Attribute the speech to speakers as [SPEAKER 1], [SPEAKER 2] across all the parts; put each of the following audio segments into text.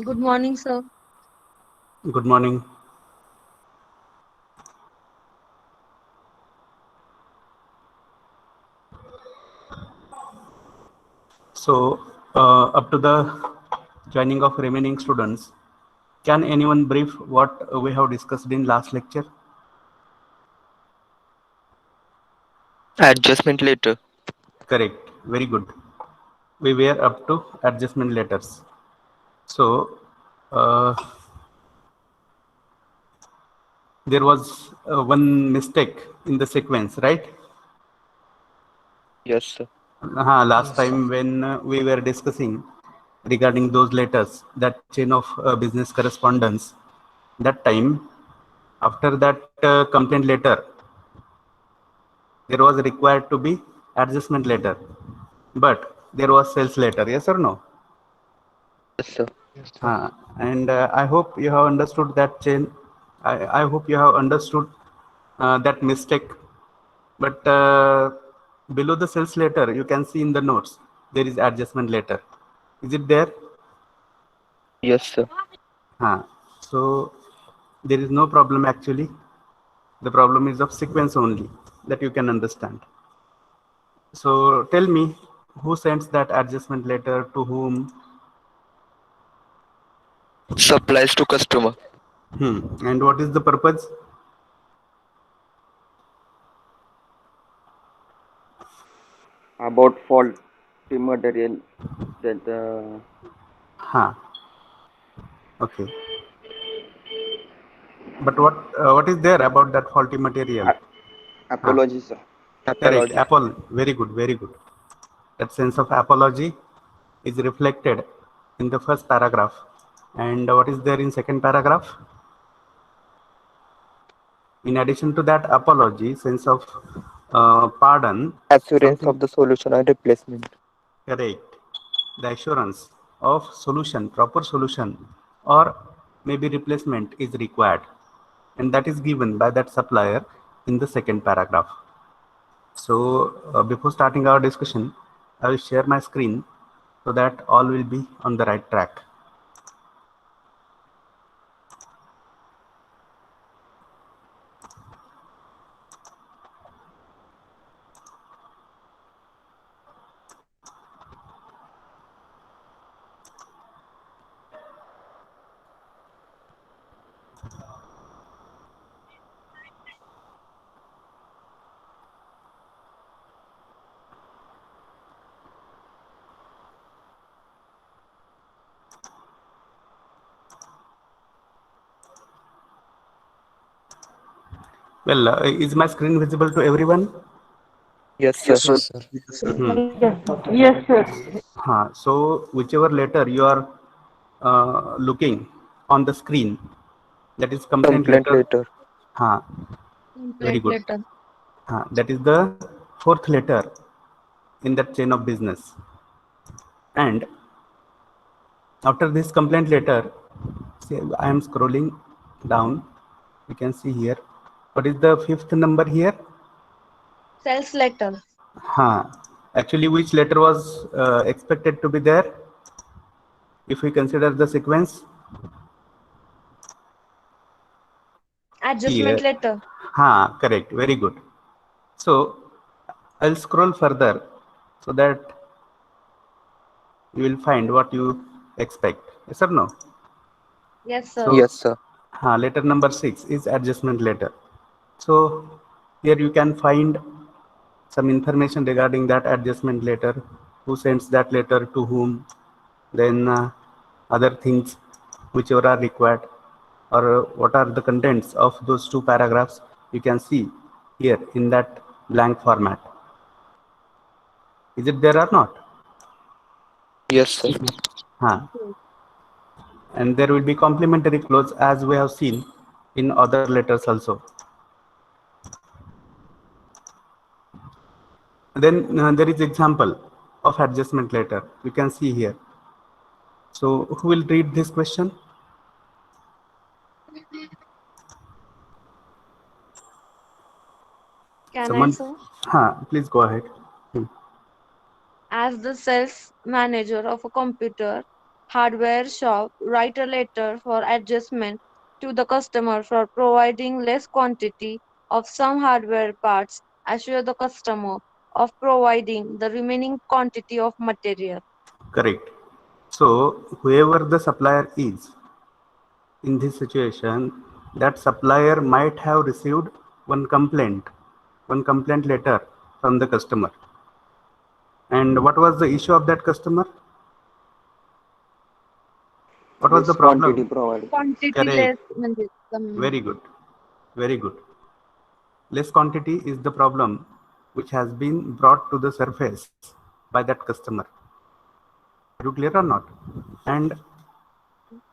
[SPEAKER 1] Good morning, sir.
[SPEAKER 2] Good morning. So, up to the joining of remaining students, can anyone brief what we have discussed in last lecture?
[SPEAKER 3] Adjustment later.
[SPEAKER 2] Correct. Very good. We were up to adjustment letters. So, uh, there was one mistake in the sequence, right?
[SPEAKER 3] Yes, sir.
[SPEAKER 2] Last time when we were discussing regarding those letters, that chain of business correspondence, that time, after that complaint letter, there was required to be adjustment letter, but there was sales letter. Yes or no?
[SPEAKER 3] Yes, sir.
[SPEAKER 2] And I hope you have understood that chain. I hope you have understood that mistake. But below the sales letter, you can see in the notes there is adjustment letter. Is it there?
[SPEAKER 3] Yes, sir.
[SPEAKER 2] So there is no problem actually. The problem is of sequence only that you can understand. So tell me, who sends that adjustment letter to whom?
[SPEAKER 3] Supplies to customer.
[SPEAKER 2] And what is the purpose?
[SPEAKER 4] About faulty material that
[SPEAKER 2] Huh. Okay. But what is there about that faulty material? Huh.
[SPEAKER 4] apology, sir.
[SPEAKER 2] Correct.
[SPEAKER 3] Apology.
[SPEAKER 2] Apple. Very good. Very good. That sense of apology is reflected in the first paragraph. And what is there in second paragraph? In addition to that apology, sense of pardon,
[SPEAKER 3] Assurance
[SPEAKER 2] something
[SPEAKER 3] of the solution and replacement.
[SPEAKER 2] correct. The assurance of solution, proper solution, or maybe replacement is required, and that is given by that supplier in the second paragraph. So before starting our discussion, I will share my screen so that all will be on the right track. Well, is my screen visible to everyone?
[SPEAKER 3] Yes,
[SPEAKER 4] Yes,
[SPEAKER 3] sir.
[SPEAKER 4] sir.
[SPEAKER 1] Yes, sir.
[SPEAKER 2] So whichever letter you are looking on the screen, that is complaint
[SPEAKER 3] Complaint
[SPEAKER 2] letter.
[SPEAKER 3] later.
[SPEAKER 2] Huh, very
[SPEAKER 1] Complaint
[SPEAKER 2] good.
[SPEAKER 1] letter.
[SPEAKER 2] That is the fourth letter in that chain of business. And after this complaint letter, see, I am scrolling down. You can see here. What is the fifth number here?
[SPEAKER 1] Sales letter.
[SPEAKER 2] Huh. Actually, which letter was expected to be there? If we consider the sequence
[SPEAKER 1] Adjustment
[SPEAKER 2] here.
[SPEAKER 1] letter.
[SPEAKER 2] Correct. Very good. So I'll scroll further so that you will find what you expect. Yes or no?
[SPEAKER 1] Yes, sir.
[SPEAKER 2] So
[SPEAKER 3] Yes, sir.
[SPEAKER 2] letter number 6 is adjustment letter. So here you can find some information regarding that adjustment letter, who sends that letter to whom, then other things whichever are required, or what are the contents of those two paragraphs you can see here in that blank format. Is it there or not?
[SPEAKER 3] Yes, sir.
[SPEAKER 2] Huh. And there will be complementary clause as we have seen in other letters also. Then there is example of adjustment letter you can see here. So who will read this question?
[SPEAKER 1] Can I,
[SPEAKER 2] Someone?
[SPEAKER 1] sir?
[SPEAKER 2] Please go ahead.
[SPEAKER 1] As the sales manager of a computer hardware shop write a letter for adjustment to the customer for providing less quantity of some hardware parts, assure the customer of providing the remaining quantity of material.
[SPEAKER 2] Correct. So whoever the supplier is in this situation, that supplier might have received one complaint letter from the customer. And what was the issue of that customer? What was the
[SPEAKER 4] Less quantity
[SPEAKER 2] problem?
[SPEAKER 4] provided.
[SPEAKER 1] Quantity less
[SPEAKER 2] Correct.
[SPEAKER 1] म्हणजे
[SPEAKER 2] Very good. Very good. Less quantity is the problem which has been brought to the surface by that customer. Are you clear or not? And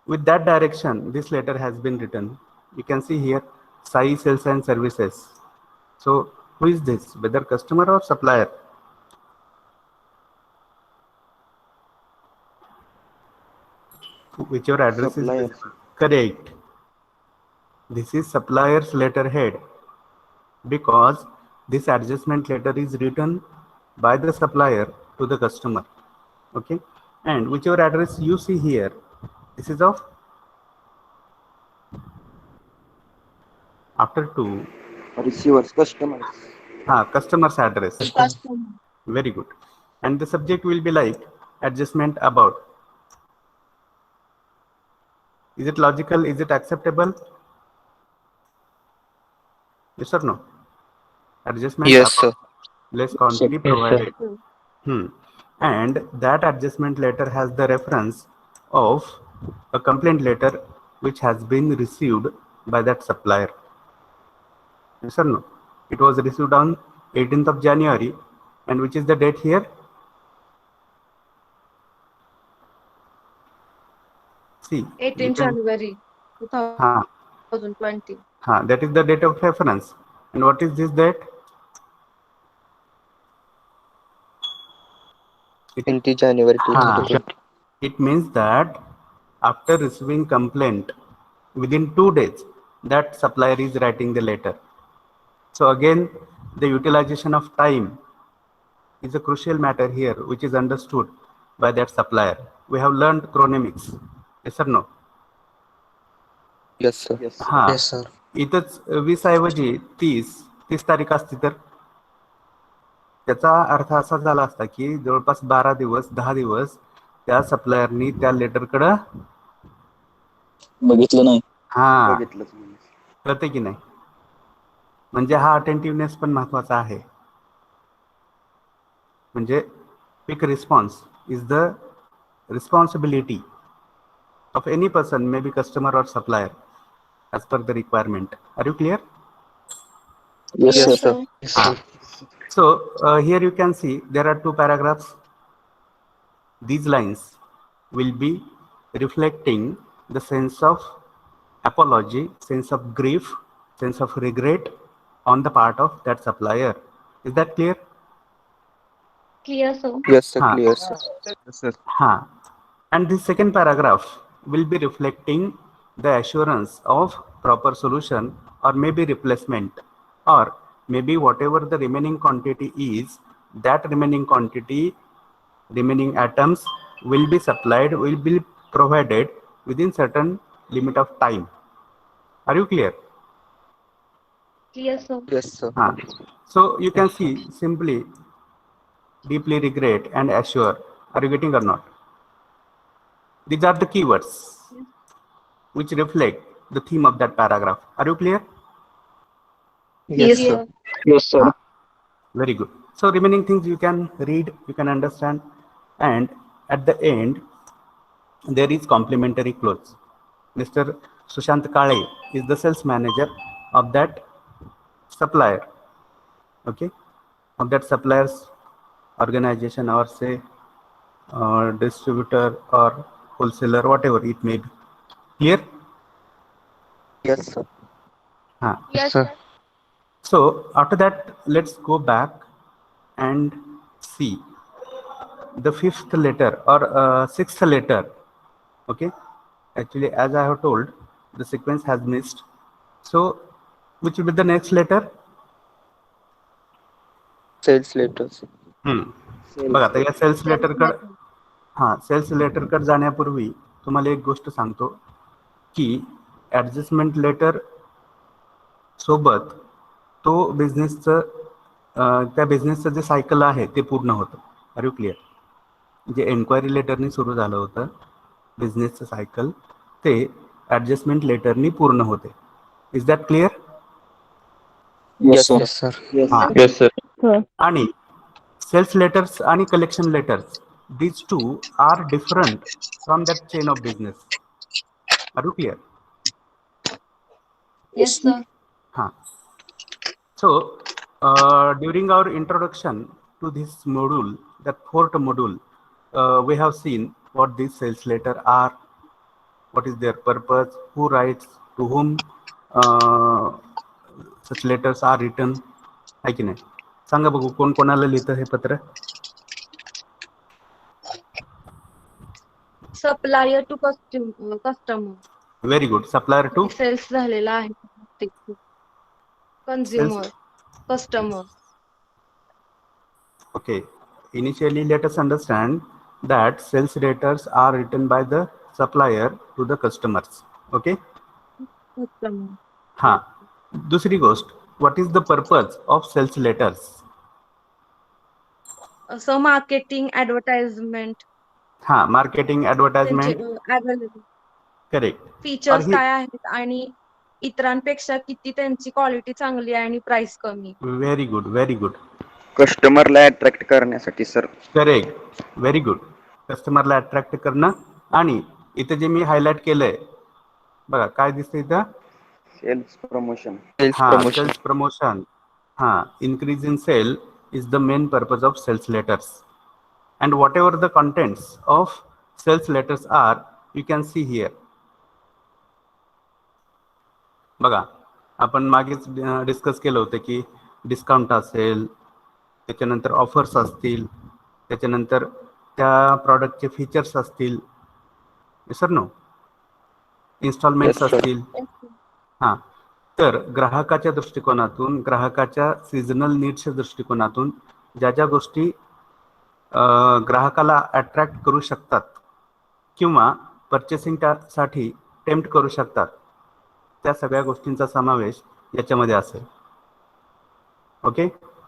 [SPEAKER 2] with that direction, this letter has been written. You can see here, Sai Sales and Services. So who is this? Whether customer or supplier? Whichever address is
[SPEAKER 4] Supplier.
[SPEAKER 2] visible. Correct. This is supplier's letterhead because this adjustment letter is written by the supplier to the customer. Okay. And whichever address you see here, this is of after two
[SPEAKER 4] Receivers, customers.
[SPEAKER 2] customer's address.
[SPEAKER 1] customer.
[SPEAKER 2] Very good. And the subject will be like adjustment about. Is it logical? Is it acceptable? Yes or no? Adjustment
[SPEAKER 3] Yes,
[SPEAKER 2] about
[SPEAKER 3] sir.
[SPEAKER 2] less quantity
[SPEAKER 5] Yes, sir.
[SPEAKER 2] provided. And that adjustment letter has the reference of a complaint letter which has been received by that supplier. Yes or no? It was received on 18th of January, and which is the date here? See,
[SPEAKER 1] 18 January 2020.
[SPEAKER 2] that is the date of reference. And what is this date?
[SPEAKER 3] 20 January 2020.
[SPEAKER 2] It means that after receiving complaint, within 2 days, that supplier is writing the letter. So again, the utilization of time is a crucial matter here, which is understood by that supplier. We have learned chronemics. Yes or no?
[SPEAKER 3] Yes, sir.
[SPEAKER 4] Yes.
[SPEAKER 5] Yes, sir.
[SPEAKER 2] इथंच 20 ऐवजी 30 तारीख असती तर त्याचा अर्थ असा झाला असता की जवळपास 12 दिवस 10 दिवस त्या सप्लायरनी त्या लेटरकडे
[SPEAKER 5] बघितलं नाही.
[SPEAKER 4] बघितलंच नाही.
[SPEAKER 2] कळते की नाही. म्हणजे हा अटेंटिव्हनेस पण महत्वाचा आहे. म्हणजे quick response is the responsibility of any person, maybe customer or supplier, as per the requirement. Are you clear?
[SPEAKER 5] Yes,
[SPEAKER 1] Yes,
[SPEAKER 5] sir.
[SPEAKER 1] sir.
[SPEAKER 5] Yes, sir.
[SPEAKER 2] So here you can see there are 2 paragraphs. These lines will be reflecting the sense of apology, sense of grief, sense of regret on the part of that supplier. Is that clear?
[SPEAKER 1] Clear, sir.
[SPEAKER 3] Yes, sir.
[SPEAKER 2] हाँ.
[SPEAKER 3] Clear, sir.
[SPEAKER 4] Yes, sir.
[SPEAKER 2] And the second paragraph will be reflecting the assurance of proper solution or maybe replacement, or maybe whatever the remaining quantity is, that remaining quantity, remaining atoms will be supplied, will be provided within certain limit of time. Are you clear?
[SPEAKER 1] Clear, sir.
[SPEAKER 3] Yes, sir.
[SPEAKER 2] So you can see simply deeply regret and assure. Are you getting or not? These are the keywords which reflect the theme of that paragraph. Are you clear?
[SPEAKER 3] Yes, sir.
[SPEAKER 5] Yes, sir.
[SPEAKER 2] Very good. So remaining things you can read, you can understand, and at the end there is complimentary clause. Mr. Sushant Kale is the sales manager of that supplier. Okay, of that supplier's organization, or say distributor or wholesaler, whatever it may be. Clear?
[SPEAKER 3] Yes, sir.
[SPEAKER 1] Yes,
[SPEAKER 5] sir.
[SPEAKER 1] sir.
[SPEAKER 2] So after that, let's go back and see the 5th letter or 6th letter. Okay, actually, as I have told, the sequence has missed. So which will be the next letter?
[SPEAKER 3] Sales letters.
[SPEAKER 2] बघा आता या cells letter कडे हां, cells लेटरकडे जाण्यापूर्वी तुम्हाला एक गोष्ट सांगतो की ॲडजस्टमेंट लेटर सोबत तो बिझनेसचं त्या बिझनेसचं जे सायकल आहे ते पूर्ण होतं. Are you clear? जे एन्क्वायरी लेटरनी सुरू झालं होतं बिझनेसचं सायकल, ते ॲडजस्टमेंट लेटरनी पूर्ण होते. Is that clear?
[SPEAKER 5] Yes, sir.
[SPEAKER 3] Yes, sir.
[SPEAKER 2] हां.
[SPEAKER 5] Yes, sir.
[SPEAKER 2] आणि सेल्स लेटर्स आणि collection letters, these two are different from that chain of business. Are you clear?
[SPEAKER 1] Yes, sir.
[SPEAKER 2] Huh. So during our introduction to this module, the fourth module, we have seen what these sales letter are, what is their purpose, who writes, to whom such letters are written. आहे की नाही? सांगा बघू कोण कोणाला लिहितं हे पत्र?
[SPEAKER 1] Supplier to customer.
[SPEAKER 2] Very good. Supplier to
[SPEAKER 1] sales झालेला आहे. Consumer, customer.
[SPEAKER 2] Okay. Initially, let us understand that sales letters are written by the supplier to the customers. Okay.
[SPEAKER 1] Customer.
[SPEAKER 2] हाँ. दूसरी गोष्ट, what is the purpose of sales letters?
[SPEAKER 1] So marketing, advertisement.
[SPEAKER 2] हाँ, marketing, advertisement. Correct.
[SPEAKER 1] Features काय आहेत आणि इतरांपेक्षा किती त्यांची क्वालिटी चांगली आहे आणि प्राइस कमी.
[SPEAKER 2] Very good, very good.
[SPEAKER 4] कस्टमरला अट्रॅक्ट करण्यासाठी सर.
[SPEAKER 2] Correct, very good. कस्टमरला अट्रॅक्ट करणं. आणि इथे जे मी हायलाइट केलंय बघा काय दिसतं इथं?
[SPEAKER 4] Sales promotion.
[SPEAKER 2] Sales promotion. Increase in sale is the main purpose of sales letters, and whatever the contents of sales letters are, you can see here. बघा आपण मागेच डिस्कस केलं होतं की डिस्काउंट असेल, त्याच्यानंतर ऑफर्स असतील, त्याच्यानंतर त्या प्रॉडक्टचे फीचर्स असतील, सर नो, इन्स्टॉलमेंट्स असतील. हां, तर ग्राहकाच्या दृष्टिकोनातून, ग्राहकाच्या सीझनल नीड्सच्या दृष्टिकोनातून ज्या ज्या गोष्टी ग्राहकाला अट्रॅक्ट करू शकतात किंवा पर्चेसिंगसाठी टेम्प्ट करू शकतात, त्या सगळ्या गोष्टींचा समावेश याच्यामध्ये असेल. Okay,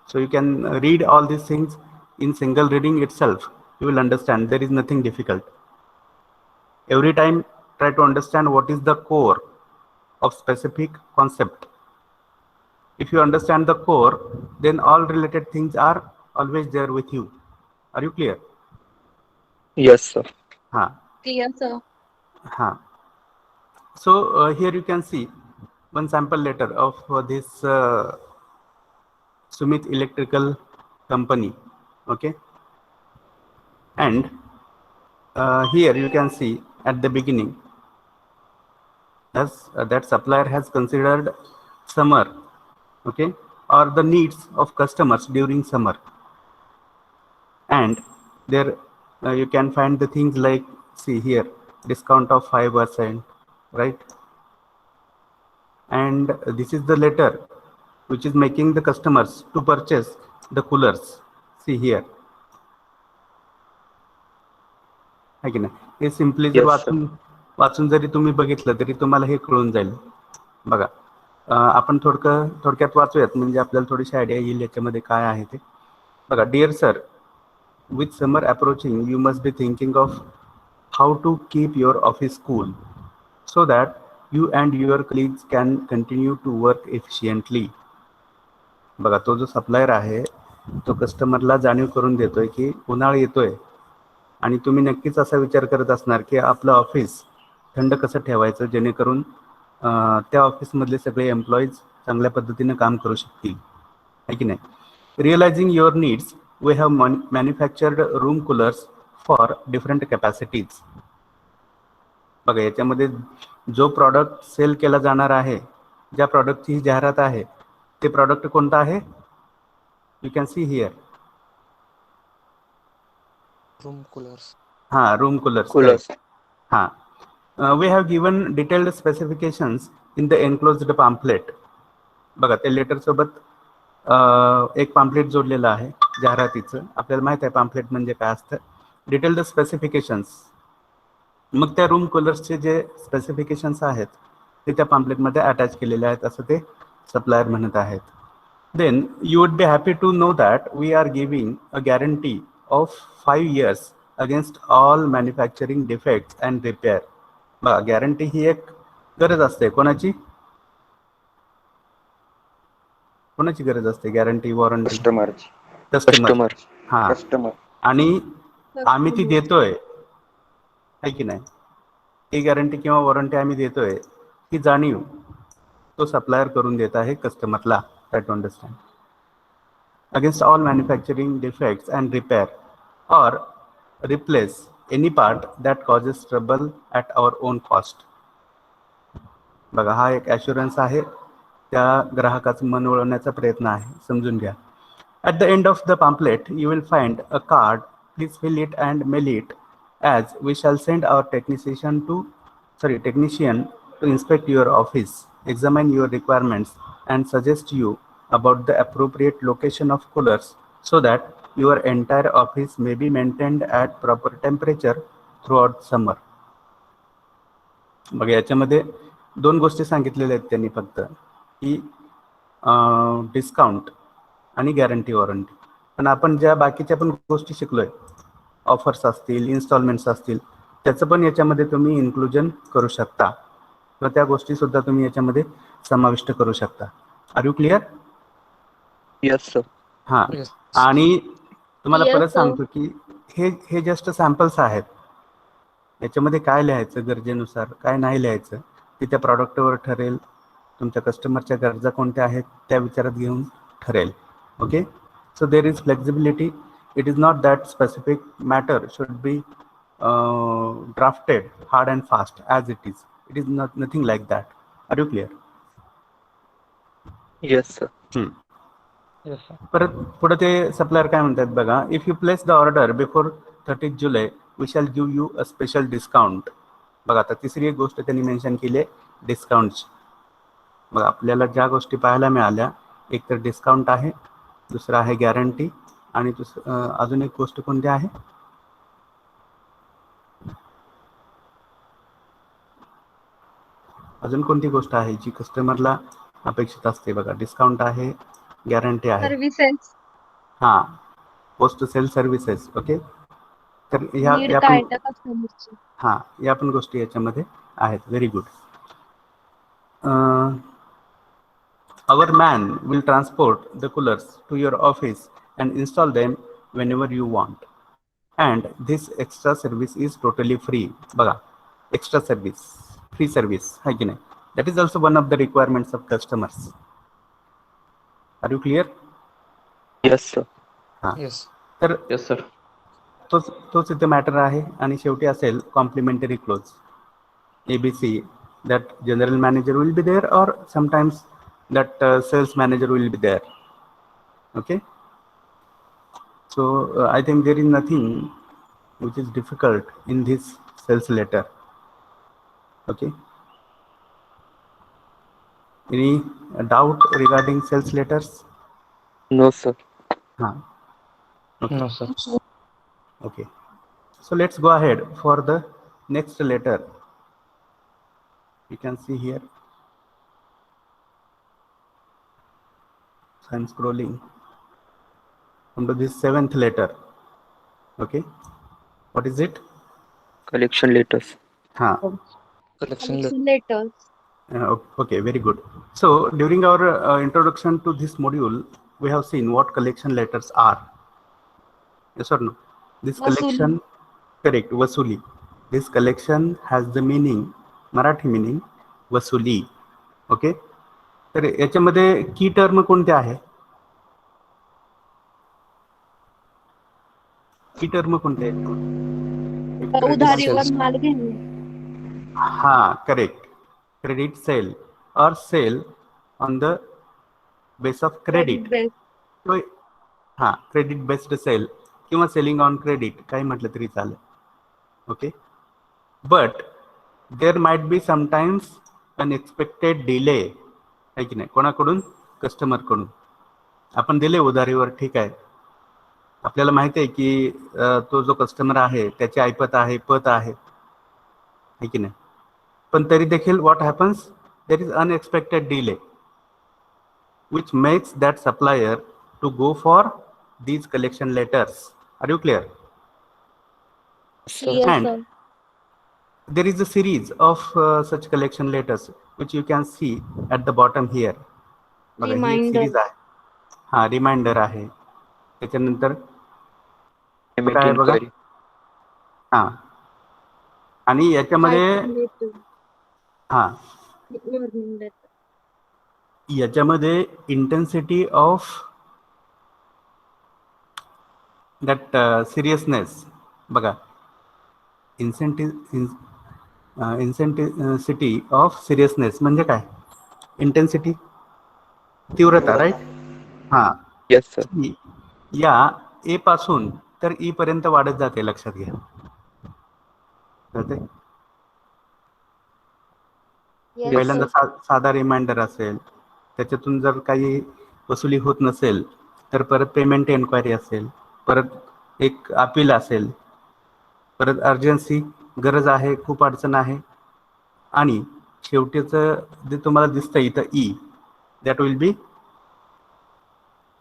[SPEAKER 2] so you can read all these things in single reading itself. You will understand. There is nothing difficult. Every time try to understand what is the core of specific concept. If you understand the core, then all related things are always there with you. Are you clear?
[SPEAKER 3] Yes, sir.
[SPEAKER 1] Clear, sir.
[SPEAKER 2] So here you can see one sample letter of this Sumit Electrical Company. Okay, and here you can see at the beginning, as that supplier has considered summer, okay, or the needs of customers during summer, and there you can find the things like, see here, discount of 5%, right? And this is the letter which is making the customers to purchase the coolers. See here. है की नाही? हे simply जर वाचून जरी तुम्ही बघितलं तरी तुम्हाला हे कळून जाईल. बघा आपण थोडक्यात वाचूयात म्हणजे आपल्याला थोडीशी आयडिया येईल याच्यामध्ये काय आहे ते. बघा, dear sir, with summer approaching, you must be thinking of how to keep your office cool so that you and your colleagues can continue to work efficiently. बघा, तो जो सप्लायर आहे तो कस्टमरला जाणीव करून देतोय की उन्हाळा येतोय आणि तुम्ही नक्कीच असा विचार करत असणार की आपलं ऑफिस थंड कसं ठेवायचं जेणेकरून त्या ऑफिसमधले सगळे एम्प्लॉईज चांगल्या पद्धतीने काम करू शकतील, आहे की नाही? Realising your needs, we have manufactured room coolers for different capacities. बघा, याच्यामध्ये जो प्रॉडक्ट सेल केला जाणार आहे, ज्या प्रॉडक्टची जाहिरात आहे, ते प्रॉडक्ट कोणतं आहे? You can see here.
[SPEAKER 3] Room coolers.
[SPEAKER 2] room coolers. We have given detailed specifications in the enclosed pamphlet. बघा, त्या लेटर सोबत एक पॅम्पलेट जोडलेलं आहे जाहिरातीचं. आपल्याला माहित आहे पॅम्पलेट म्हणजे काय असतं. Detail the specifications. मग त्या रूम कूलर्सचे जे स्पेसिफिकेशन्स आहेत ते त्या पॅम्पलेटमध्ये अटॅच केलेले आहेत असं ते सप्लायर म्हणत आहेत. Then you would be happy to know that we are giving a guarantee of 5 years against all manufacturing defects and repair. बघा, गॅरंटी ही एक गरज असते. कोणाची गरज असते गॅरंटी वॉरंटी?
[SPEAKER 4] कस्टमरची.
[SPEAKER 2] कस्टमर. हा,
[SPEAKER 4] कस्टमर.
[SPEAKER 2] आणि आम्ही ती देतोय आहे की नाही, ती गॅरंटी किंवा वॉरंटी आम्ही देतोय ही जाणीव तो सप्लायर करून देत आहे कस्टमरला. Try to understand. Against all manufacturing defects and repair or replace any part that causes trouble at our own cost. बघा, हा एक ॲश्युरन्स आहे, त्या ग्राहकाचं मन वळवण्याचा प्रयत्न आहे. समजून घ्या. At the end of the pamphlet you will find a card. Please fill it and mail it, as we shall send our technician to inspect your office, examine your requirements and suggest you about the appropriate location of coolers so that your entire office may be maintained at proper temperature throughout summer. बघा, याच्यामध्ये दोन गोष्टी सांगितलेल्या आहेत त्यांनी फक्त, की discount आणि गॅरंटी वॉरंटी. पण आपण ज्या बाकीच्या पण गोष्टी शिकलोय, ऑफर्स असतील, इन्स्टॉलमेंट्स असतील, त्याचं पण याच्यामध्ये तुम्ही इन्क्लुजन करू शकता किंवा त्या गोष्टी सुद्धा तुम्ही याच्यामध्ये समाविष्ट करू शकता. Are you clear?
[SPEAKER 3] Yes, sir.
[SPEAKER 2] हां.
[SPEAKER 3] Yes.
[SPEAKER 2] आणि तुम्हाला
[SPEAKER 1] Yes,
[SPEAKER 2] परत
[SPEAKER 1] sir.
[SPEAKER 2] सांगतो की हे जस्ट सॅम्पल्स आहेत. याच्यामध्ये काय लिहायचं गरजेनुसार, काय नाही लिहायचं ते त्या प्रॉडक्टवर ठरेल. तुमच्या कस्टमरच्या गरजा कोणत्या आहेत त्या विचारात घेऊन ठरेल. Okay, so there is flexibility. It is not that specific matter should be drafted hard and fast as it is. It is nothing like that. Are you clear?
[SPEAKER 3] Yes, sir.
[SPEAKER 6] Yes, sir.
[SPEAKER 2] परत पुढे ते supplier काय म्हणतात बघा. If you place the order before 30 जुलै we shall give you a special discount. बघा, आता तिसरी एक गोष्ट त्यांनी मेन्शन केली आहे, डिस्काउंटची. बघा, आपल्याला ज्या गोष्टी पाहायला मिळाल्या, एक तर डिस्काउंट आहे, दुसरं आहे गॅरंटी, आणि अजून एक गोष्ट कोणती आहे? अजून कोणती गोष्ट आहे जी कस्टमरला अपेक्षित असते? बघा, डिस्काउंट आहे, गॅरंटी आहे,
[SPEAKER 1] सर्व्हिसेस.
[SPEAKER 2] हां, पोस्ट सेल सर्व्हिसेस. ओके, तर
[SPEAKER 1] नीड
[SPEAKER 2] या
[SPEAKER 1] काय
[SPEAKER 2] पण
[SPEAKER 1] त्या कस्टमरची.
[SPEAKER 2] हां, या पण गोष्टी याच्यामध्ये आहेत. Very good. Our man will transport the coolers to your office and install them whenever you want. And this extra service is totally free. बघा, एक्स्ट्रा सर्व्हिस, फ्री सर्व्हिस आहे की नाही? That is also one of the requirements of customers. Are you clear?
[SPEAKER 3] Yes, sir.
[SPEAKER 2] हां,
[SPEAKER 6] Yes.
[SPEAKER 2] तर
[SPEAKER 5] Yes, sir.
[SPEAKER 2] तोच इथे matter आहे. आणि शेवटी असेल complimentary close, ABC, that general manager will be there or sometimes that sales manager will be there. Okay, so I think there is nothing which is difficult in this sales letter. Okay, any doubt regarding sales letters?
[SPEAKER 3] No, sir.
[SPEAKER 2] Huh. Okay.
[SPEAKER 6] No, sir.
[SPEAKER 2] Okay, so let's go ahead for the next letter. You can see here, so I'm scrolling onto this 7th letter. Okay, what is it?
[SPEAKER 3] Collection letters.
[SPEAKER 6] Collection letter.
[SPEAKER 1] Letters.
[SPEAKER 2] Okay, very good. So during our introduction to this module, we have seen what collection letters are. Yes or no? This
[SPEAKER 1] Vasuli.
[SPEAKER 2] collection, correct, vasuli. This collection has the meaning, Marathi meaning, vasuli. Okay, तर याच्यामध्ये की term कोणते आहे? की term कोणते आहेत?
[SPEAKER 1] उधारीवर माल घेणे.
[SPEAKER 2] हा, करेक्ट. क्रेडिट सेल और sale on the base of credit. हां, क्रेडिट बेस्ड सेल किंवा सेलिंग ऑन क्रेडिट काही म्हटलं तरी चालेल. Okay, but there might be sometimes unexpected delay आहे की नाही? कोणाकडून? कस्टमरकडून. आपण दिले उधारीवर, ठीक आहे, आपल्याला माहिती आहे की तो जो कस्टमर आहे त्याची ऐपत आहे, पत आहे की नाही. पण तरी देखील what happens, there is unexpected delay which makes that supplier to go for these collection letters. Are you clear?
[SPEAKER 3] Sir.
[SPEAKER 1] Clear,
[SPEAKER 2] And
[SPEAKER 1] sir.
[SPEAKER 2] there is a series of such collection letters which you can see at the bottom here. बघा ही एक
[SPEAKER 1] Reminder.
[SPEAKER 2] Series आहे. हा reminder आहे. त्याच्यानंतर
[SPEAKER 3] Payment
[SPEAKER 2] काय आहे बघा.
[SPEAKER 3] inquiry.
[SPEAKER 2] हा आणि याच्यामध्ये
[SPEAKER 1] Item letter.
[SPEAKER 2] हा
[SPEAKER 1] Warning letter.
[SPEAKER 2] याच्यामध्ये इंटेन्सिटी ऑफ दॅट सिरियसनेस बघा. इंटेन्सिटी ऑफ सिरियसनेस म्हणजे काय? इंटेन्सिटी तीव्रता, राईट. हा
[SPEAKER 3] Yes, sir.
[SPEAKER 2] या ए पासून तर ई पर्यंत वाढत जाते, लक्षात घ्या.
[SPEAKER 1] Yes,
[SPEAKER 2] पहिल्यांदा
[SPEAKER 1] sir.
[SPEAKER 2] साधा रिमाइंडर असेल, त्याच्यातून जर काही वसुली होत नसेल तर परत पेमेंट एन्क्वायरी असेल, परत एक अपील असेल, परत अर्जन्सी गरज आहे, खूप अडचण आहे, आणि शेवटीचं जे तुम्हाला दिसतं इथं ई, that will be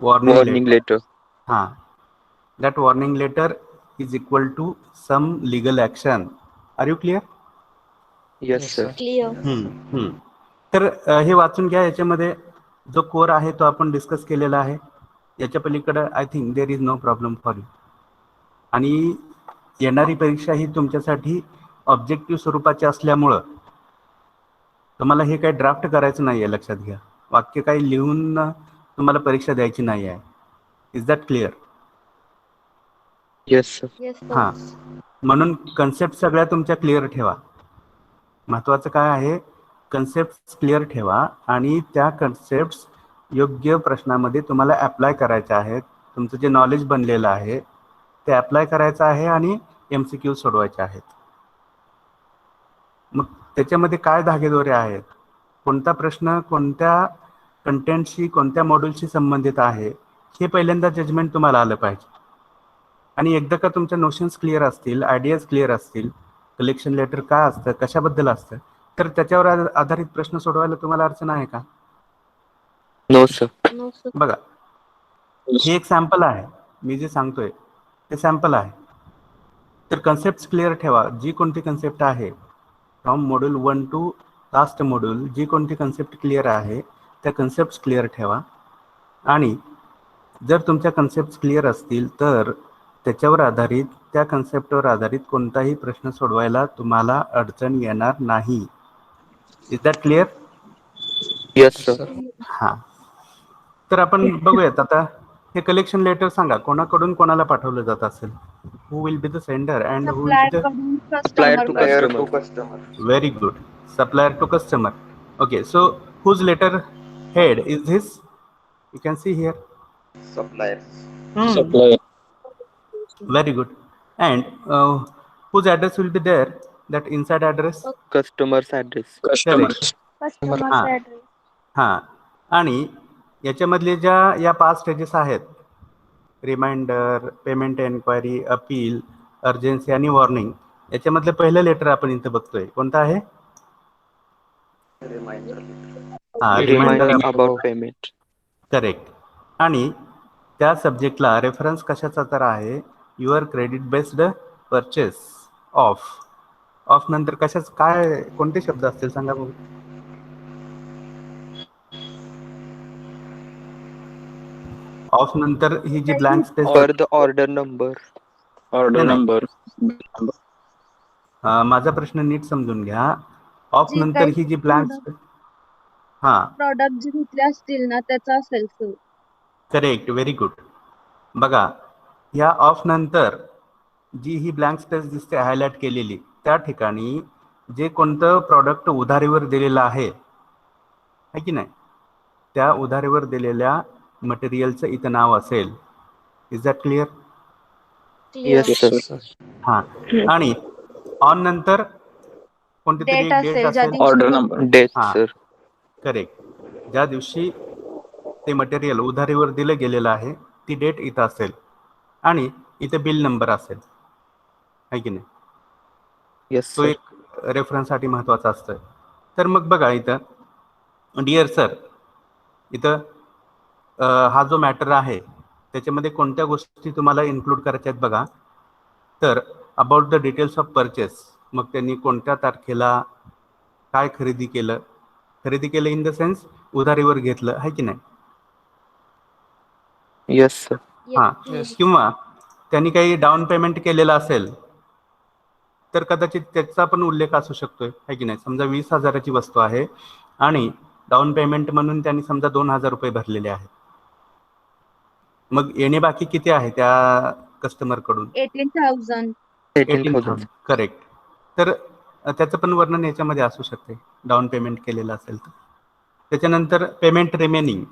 [SPEAKER 2] warning letter. हां, that warning letter is equal to some legal action. Are you clear?
[SPEAKER 3] Yes, sir.
[SPEAKER 1] Clear.
[SPEAKER 2] तर हे वाचून घ्या. याच्यामध्ये जो कोर आहे तो आपण डिस्कस केलेला आहे. याच्या पलीकडे I think there is no problem for you. आणि येणारी परीक्षा ही तुमच्यासाठी ऑब्जेक्टिव्ह स्वरूपाची असल्यामुळं तुम्हाला हे काही ड्राफ्ट करायचं नाही आहे, लक्षात घ्या. वाक्य काही लिहून तुम्हाला परीक्षा द्यायची नाही आहे. Is that clear?
[SPEAKER 3] Yes, sir.
[SPEAKER 1] Yes, sir.
[SPEAKER 2] हां, म्हणून कन्सेप्ट सगळ्या तुमच्या क्लिअर ठेवा. महत्त्वाचं काय आहे, कन्सेप्ट क्लिअर ठेवा आणि त्या कन्सेप्ट योग्य प्रश्नामध्ये तुम्हाला ॲप्लाय करायच्या आहेत. तुमचं जे नॉलेज बनलेलं आहे ते ॲप्लाय करायचं आहे आणि MCQ सोडवायचे आहेत. मग त्याच्यामध्ये काय धागेदोरे आहेत, कोणता प्रश्न कोणत्या कंटेंटशी, कोणत्या मॉड्यूलशी संबंधित आहे, हे पहिल्यांदा जजमेंट तुम्हाला आलं पाहिजे. आणि एकदा का तुमच्या नोशन्स क्लिअर असतील, आयडियाज क्लिअर असतील, कलेक्शन लेटर काय असतं, कशाबद्दल असतं, तर त्याच्यावर आधारित प्रश्न सोडवायला तुम्हाला अडचण आहे का?
[SPEAKER 3] No, sir.
[SPEAKER 1] No, sir.
[SPEAKER 2] बघा, हे एक सॅम्पल आहे. मी जे सांगतोय ते सॅम्पल आहे. तर कन्सेप्ट क्लिअर ठेवा. जी कोणती कन्सेप्ट आहे from module 1 to last module, जी कोणती कन्सेप्ट क्लिअर आहे त्या कन्सेप्ट क्लिअर ठेवा. आणि जर तुमच्या कन्सेप्ट क्लिअर असतील तर त्याच्यावर आधारित, त्या कन्सेप्टवर आधारित कोणताही प्रश्न सोडवायला तुम्हाला अडचण येणार नाही. Is that clear?
[SPEAKER 3] Yes, sir.
[SPEAKER 2] हां, तर आपण बघूयात आता. हे कलेक्शन लेटर सांगा कोणाकडून कोणाला पाठवलं जात असेल. Who will be the sender and who will be the
[SPEAKER 3] Supplier to
[SPEAKER 4] Supplier to
[SPEAKER 3] customer.
[SPEAKER 4] customer.
[SPEAKER 2] Very good. Supplier to customer. Okay, so whose letter head is this? You can see here.
[SPEAKER 4] Suppliers.
[SPEAKER 5] Supplier.
[SPEAKER 2] Very good. And whose address will be there? That inside address?
[SPEAKER 3] Customer's address.
[SPEAKER 5] Customer.
[SPEAKER 1] Customer's
[SPEAKER 2] हां
[SPEAKER 1] address.
[SPEAKER 2] हां. आणि याच्यामधले ज्या या 5 stages आहेत, reminder, payment enquiry, appeal, urgency आणि warning, याच्यामधलं पहिलं letter आपण इथं बघतोय. कोणतं आहे?
[SPEAKER 4] Reminder.
[SPEAKER 2] हां,
[SPEAKER 3] Reminder
[SPEAKER 2] reminder
[SPEAKER 3] about payment.
[SPEAKER 2] Correct. आणि त्या सब्जेक्टला रेफरन्स कशाचा तर आहे? Your credit based purchase of. Of नंतर कशाच काय, कोणते शब्द असतील सांगा बघू. ऑफ नंतर ही जी blank space,
[SPEAKER 3] For the order number.
[SPEAKER 5] Order
[SPEAKER 2] नाही.
[SPEAKER 5] number.
[SPEAKER 2] माझा प्रश्न नीट समजून घ्या. ऑफ
[SPEAKER 1] जी
[SPEAKER 2] नंतर
[SPEAKER 1] काही
[SPEAKER 2] ही जी ब्लँक स्पेस, हां
[SPEAKER 1] प्रॉडक्ट जे घेतले असतील ना त्याचा असेल सर.
[SPEAKER 2] Correct, very good. बघा, या ऑफ नंतर जी ही ब्लँक स्पेस दिसते हायलाइट केलेली, त्या ठिकाणी जे कोणतं प्रॉडक्ट उधारीवर दिलेलं आहे की नाही, त्या उधारीवर दिलेल्या मटेरियलचं इथं नाव असेल. Is that clear?
[SPEAKER 1] Clear.
[SPEAKER 3] Yes, sir.
[SPEAKER 2] हां. आणि ऑन नंतर कोणती तरी
[SPEAKER 1] Date
[SPEAKER 2] एक डेट
[SPEAKER 1] असेल ज्या
[SPEAKER 2] असेल.
[SPEAKER 1] दिवशी
[SPEAKER 5] Order number.
[SPEAKER 3] Date,
[SPEAKER 2] हां
[SPEAKER 3] sir.
[SPEAKER 2] करेक्ट. ज्या दिवशी ते मटेरियल उधारीवर दिलं गेलेलं आहे ती डेट इथं असेल. आणि इथे बिल नंबर असेल, आहे की नाही,
[SPEAKER 3] Yes,
[SPEAKER 2] तो
[SPEAKER 3] sir.
[SPEAKER 2] एक रेफरन्ससाठी महत्त्वाचा असतोय. तर मग बघा इथं डिअर सर, इथं हा जो मॅटर आहे त्याच्यामध्ये कोणत्या गोष्टी तुम्हाला इन्क्लूड करायच्या आहेत बघा. तर about the details of purchase, मग त्यांनी कोणत्या तारखेला काय खरेदी केलं इन द सेन्स उधारीवर घेतलं, आहे की नाही.
[SPEAKER 3] Yes, sir.
[SPEAKER 2] हां,
[SPEAKER 6] Yes.
[SPEAKER 2] किंवा त्यांनी काही डाऊन पेमेंट केलेलं असेल तर कदाचित त्याचा पण उल्लेख असू शकतोय, आहे की नाही. समजा 20,000ची वस्तू आहे आणि डाऊन पेमेंट म्हणून त्यांनी समजा 2,000 रुपये भरलेले आहेत. मग येणे बाकी किती आहे त्या कस्टमर कडून?
[SPEAKER 1] 18,000.
[SPEAKER 3] 18,000.
[SPEAKER 2] करेक्ट. तर त्याचं पण वर्णन याच्यामध्ये असू शकते, डाऊन पेमेंट केलेलं असेल तर. त्याच्यानंतर पेमेंट रिमेनिंग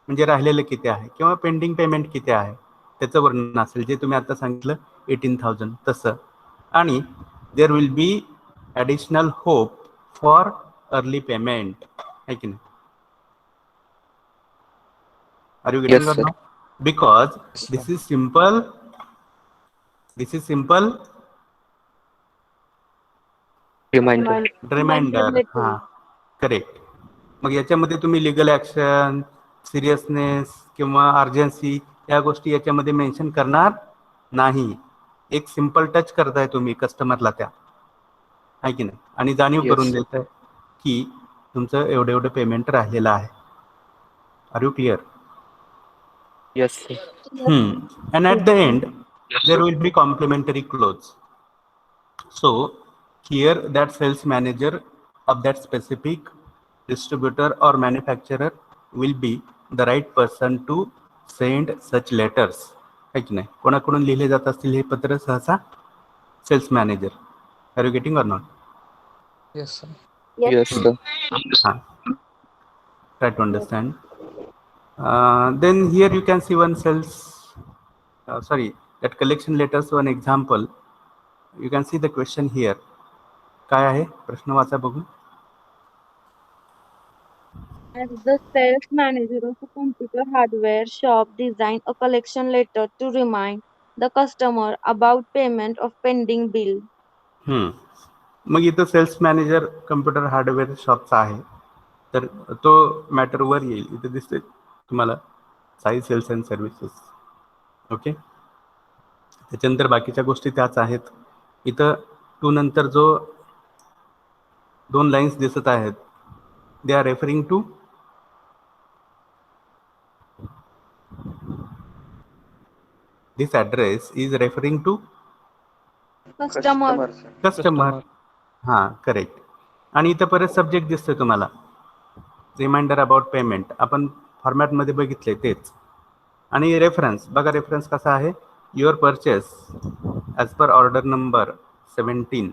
[SPEAKER 2] म्हणजे राहिलेलं किती आहे, किंवा पेंडिंग पेमेंट किती आहे त्याचं वर्णन असेल, जे तुम्ही आता सांगितलं 18,000 तसं. आणि there will be additional hope for early payment, आहे की नाही. Are you getting
[SPEAKER 3] Yes,
[SPEAKER 2] or
[SPEAKER 3] sir.
[SPEAKER 2] Not? Because
[SPEAKER 6] Yes,
[SPEAKER 2] this
[SPEAKER 6] sir.
[SPEAKER 2] Is simple
[SPEAKER 3] Reminder.
[SPEAKER 2] Reminder.
[SPEAKER 1] letter.
[SPEAKER 2] हां, करेक्ट. मग याच्यामध्ये तुम्ही लिगल ॲक्शन, सिरियसनेस किंवा अर्जन्सी या गोष्टी याच्यामध्ये मेन्शन करणार नाही. एक सिम्पल टच करताय तुम्ही कस्टमरला त्या, आहे की नाही, आणि जाणीव
[SPEAKER 3] Yes,
[SPEAKER 2] करून
[SPEAKER 3] sir.
[SPEAKER 2] देताय की तुमचं एवढं पेमेंट राहिलेलं आहे. Are you clear?
[SPEAKER 3] Yes, sir.
[SPEAKER 2] And at the end, there will be complimentary clothes. So here that sales manager of that specific distributor or manufacturer will be the right person to send such letters, है की नाही. कोणाकडून लिहिले जात असतील हे पत्र? सहसा sales manager. Are you getting or not?
[SPEAKER 6] Yes, sir.
[SPEAKER 3] Yes, sir.
[SPEAKER 2] हाँ, try to understand. Then here you can see one sales, that collection letters. One example, you can see the question here. काय आहे प्रश्न? वाचा बघू.
[SPEAKER 1] As the sales manager of a computer hardware shop designed a collection letter to remind the customer about payment of pending bill.
[SPEAKER 2] मग इथं cells manager computer hardware शॉपचा आहे, तर तो मॅटर वर येईल. इथे दिसते तुम्हाला Sai sales and services. Okay, त्याच्यानंतर बाकीच्या गोष्टी त्याच आहेत. इथं टू नंतर जो 2 लाईन्स दिसत आहेत, they are referring to this address is referring to
[SPEAKER 1] Customer.
[SPEAKER 2] Customer. हां, करेक्ट. आणि इथं परत सब्जेक्ट दिसतोय तुम्हाला, रिमाइंडर अबाउट पेमेंट. आपण फॉर्मॅटमध्ये बघितले तेच. आणि रेफरन्स बघा, रेफरन्स कसा आहे? Your purchase as per order number 17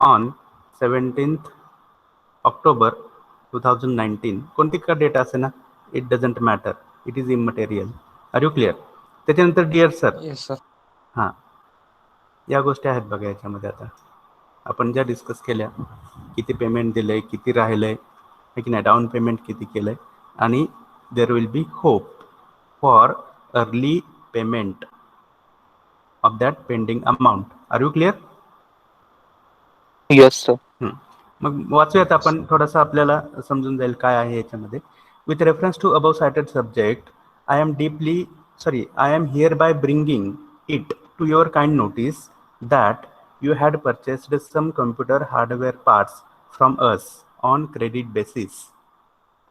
[SPEAKER 2] on 17th October 2019. कोणती का डेट असे ना, it doesn't matter, it is immaterial. Are you clear? त्याच्यानंतर डिअर सर.
[SPEAKER 6] Yes, sir.
[SPEAKER 2] हां, या गोष्टी आहेत बघा याच्यामध्ये. आता आपण ज्या डिस्कस केल्या, किती पेमेंट दिलं आहे, किती राहिलं आहे, है की नाही, डाऊन पेमेंट किती केलं आहे, आणि there will be hope for early payment of that pending amount. Are you clear?
[SPEAKER 3] Yes, sir.
[SPEAKER 2] मग वाचूयात आपण, थोडंसं आपल्याला समजून जाईल काय आहे याच्यामध्ये. With reference to above cited subject, I am hereby bringing it to your kind notice that you had purchased some computer hardware parts from us on credit basis.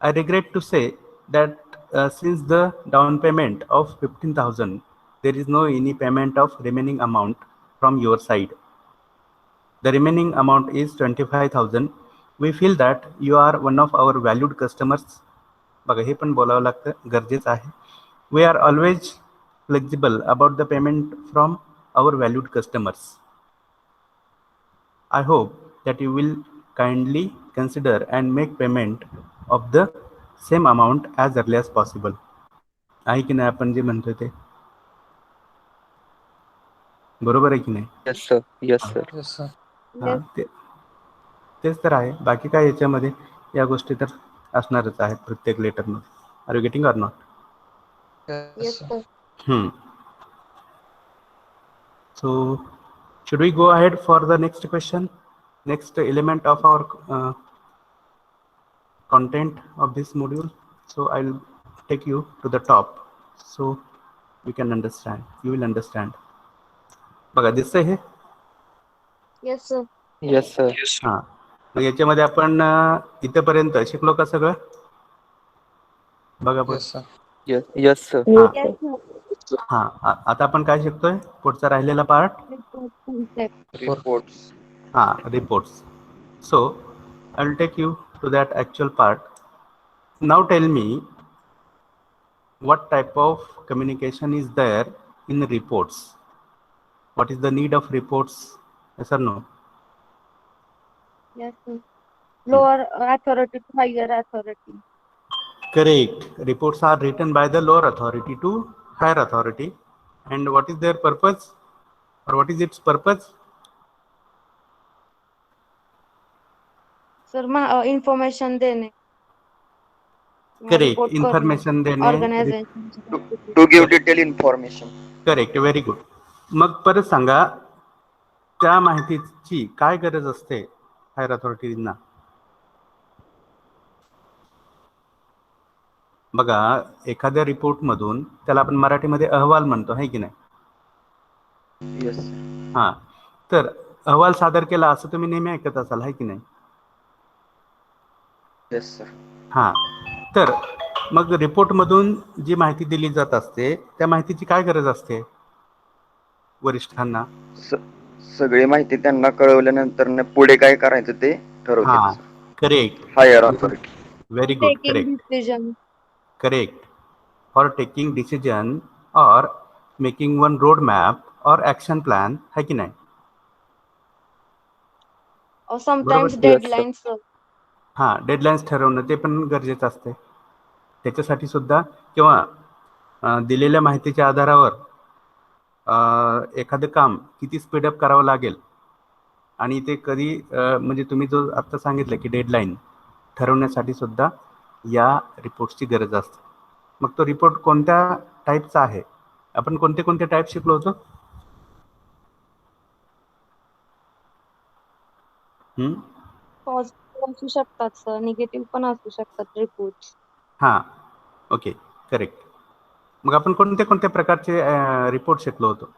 [SPEAKER 2] I regret to say that since the down payment of 15,000, there is no any payment of remaining amount from your side. The remaining amount is 25,000. We feel that you are one of our valued customers. बघा, हे पण बोलावं लागतं, गरजेचं आहे. We are always flexible about the payment from our valued customers. I hope that you will kindly consider and make payment of the same amount as early as possible. आहे की नाही, आपण जे म्हणतोय ते बरोबर आहे की नाही?
[SPEAKER 3] Yes, sir. Yes, sir.
[SPEAKER 6] Yes, sir.
[SPEAKER 2] हां, तेच तर आहे. बाकी काय याच्यामध्ये या गोष्टी तर असणारच आहेत प्रत्येक लेटरमध्ये. Are you getting or not?
[SPEAKER 6] Yes,
[SPEAKER 1] Yes,
[SPEAKER 6] sir.
[SPEAKER 1] sir.
[SPEAKER 2] So should we go ahead for the next question, next element of our content of this module? So I'll take you to the top so you can understand, you will understand. बघा दिसतंय हे?
[SPEAKER 1] Yes, sir.
[SPEAKER 3] Yes, sir.
[SPEAKER 2] हा, मग याच्यामध्ये आपण इथपर्यंत शिकलो का सगळं? बघा
[SPEAKER 6] Yes, sir.
[SPEAKER 3] Yes, yes, sir.
[SPEAKER 2] हा
[SPEAKER 1] Yes, sir.
[SPEAKER 2] हा आता आपण काय शिकतोय? पुढचा राहिलेला पार्ट
[SPEAKER 1] Report concept.
[SPEAKER 4] Reports.
[SPEAKER 2] हा, reports. So I'll take you to that actual part. Now tell me, what type of communication is there in reports? What is the need of reports? Yes or no?
[SPEAKER 1] Yes, sir. Lower authority to higher authority.
[SPEAKER 2] Correct. Reports are written by the lower authority to higher authority. And what is their purpose? Or what is its purpose?
[SPEAKER 1] Sir, information देणे.
[SPEAKER 2] Correct.
[SPEAKER 1] Report करणे.
[SPEAKER 2] Information देणे.
[SPEAKER 1] Organization.
[SPEAKER 4] To give detailed information.
[SPEAKER 2] Correct, very good. मग परत सांगा, त्या माहितीची काय गरज असते हायर अथॉरिटीजना? बघा, एखाद्या रिपोर्टमधून, त्याला आपण मराठीमध्ये अहवाल म्हणतो, है की नाही?
[SPEAKER 4] Yes.
[SPEAKER 2] हां, तर अहवाल सादर केला असं तुम्ही नेहमी ऐकत असाल, है की नाही?
[SPEAKER 4] Yes, sir.
[SPEAKER 2] हां, तर मग रिपोर्टमधून जी माहिती दिली जात असते त्या माहितीची काय गरज असते वरिष्ठांना?
[SPEAKER 4] सगळी माहिती त्यांना कळवल्यानंतर पुढे काय करायचं ते
[SPEAKER 2] हां,
[SPEAKER 4] ठरवतात.
[SPEAKER 2] Correct,
[SPEAKER 4] higher authority.
[SPEAKER 2] Very good,
[SPEAKER 1] Taking
[SPEAKER 2] correct,
[SPEAKER 1] decision.
[SPEAKER 2] Correct. For taking decision और मेकिंग वन रोड मॅप और ॲक्शन प्लॅन, है की नाही?
[SPEAKER 1] Or sometimes
[SPEAKER 3] Yes, sir.
[SPEAKER 1] deadlines, sir.
[SPEAKER 2] हां, डेडलाईन्स ठरवणं ते पण गरजेचं असते. त्याच्यासाठी सुद्धा किंवा दिलेल्या माहितीच्या आधारावर एखादं काम किती स्पीडअप करावं लागेल आणि ते कधी म्हणजे तुम्ही जो आत्ता सांगितलं की डेडलाईन ठरवण्यासाठी सुद्धा या रिपोर्ट्सची गरज असते. मग तो रिपोर्ट कोणत्या टाईपचा आहे? आपण कोणते कोणते टाईप शिकलो होतो?
[SPEAKER 1] पॉझिटिव्ह असू शकतात सर, निगेटिव्ह पण असू शकतात रिपोर्ट.
[SPEAKER 2] हां, ओके, करेक्ट. मग आपण कोणत्या कोणत्या प्रकारचे रिपोर्ट शिकलो होतो?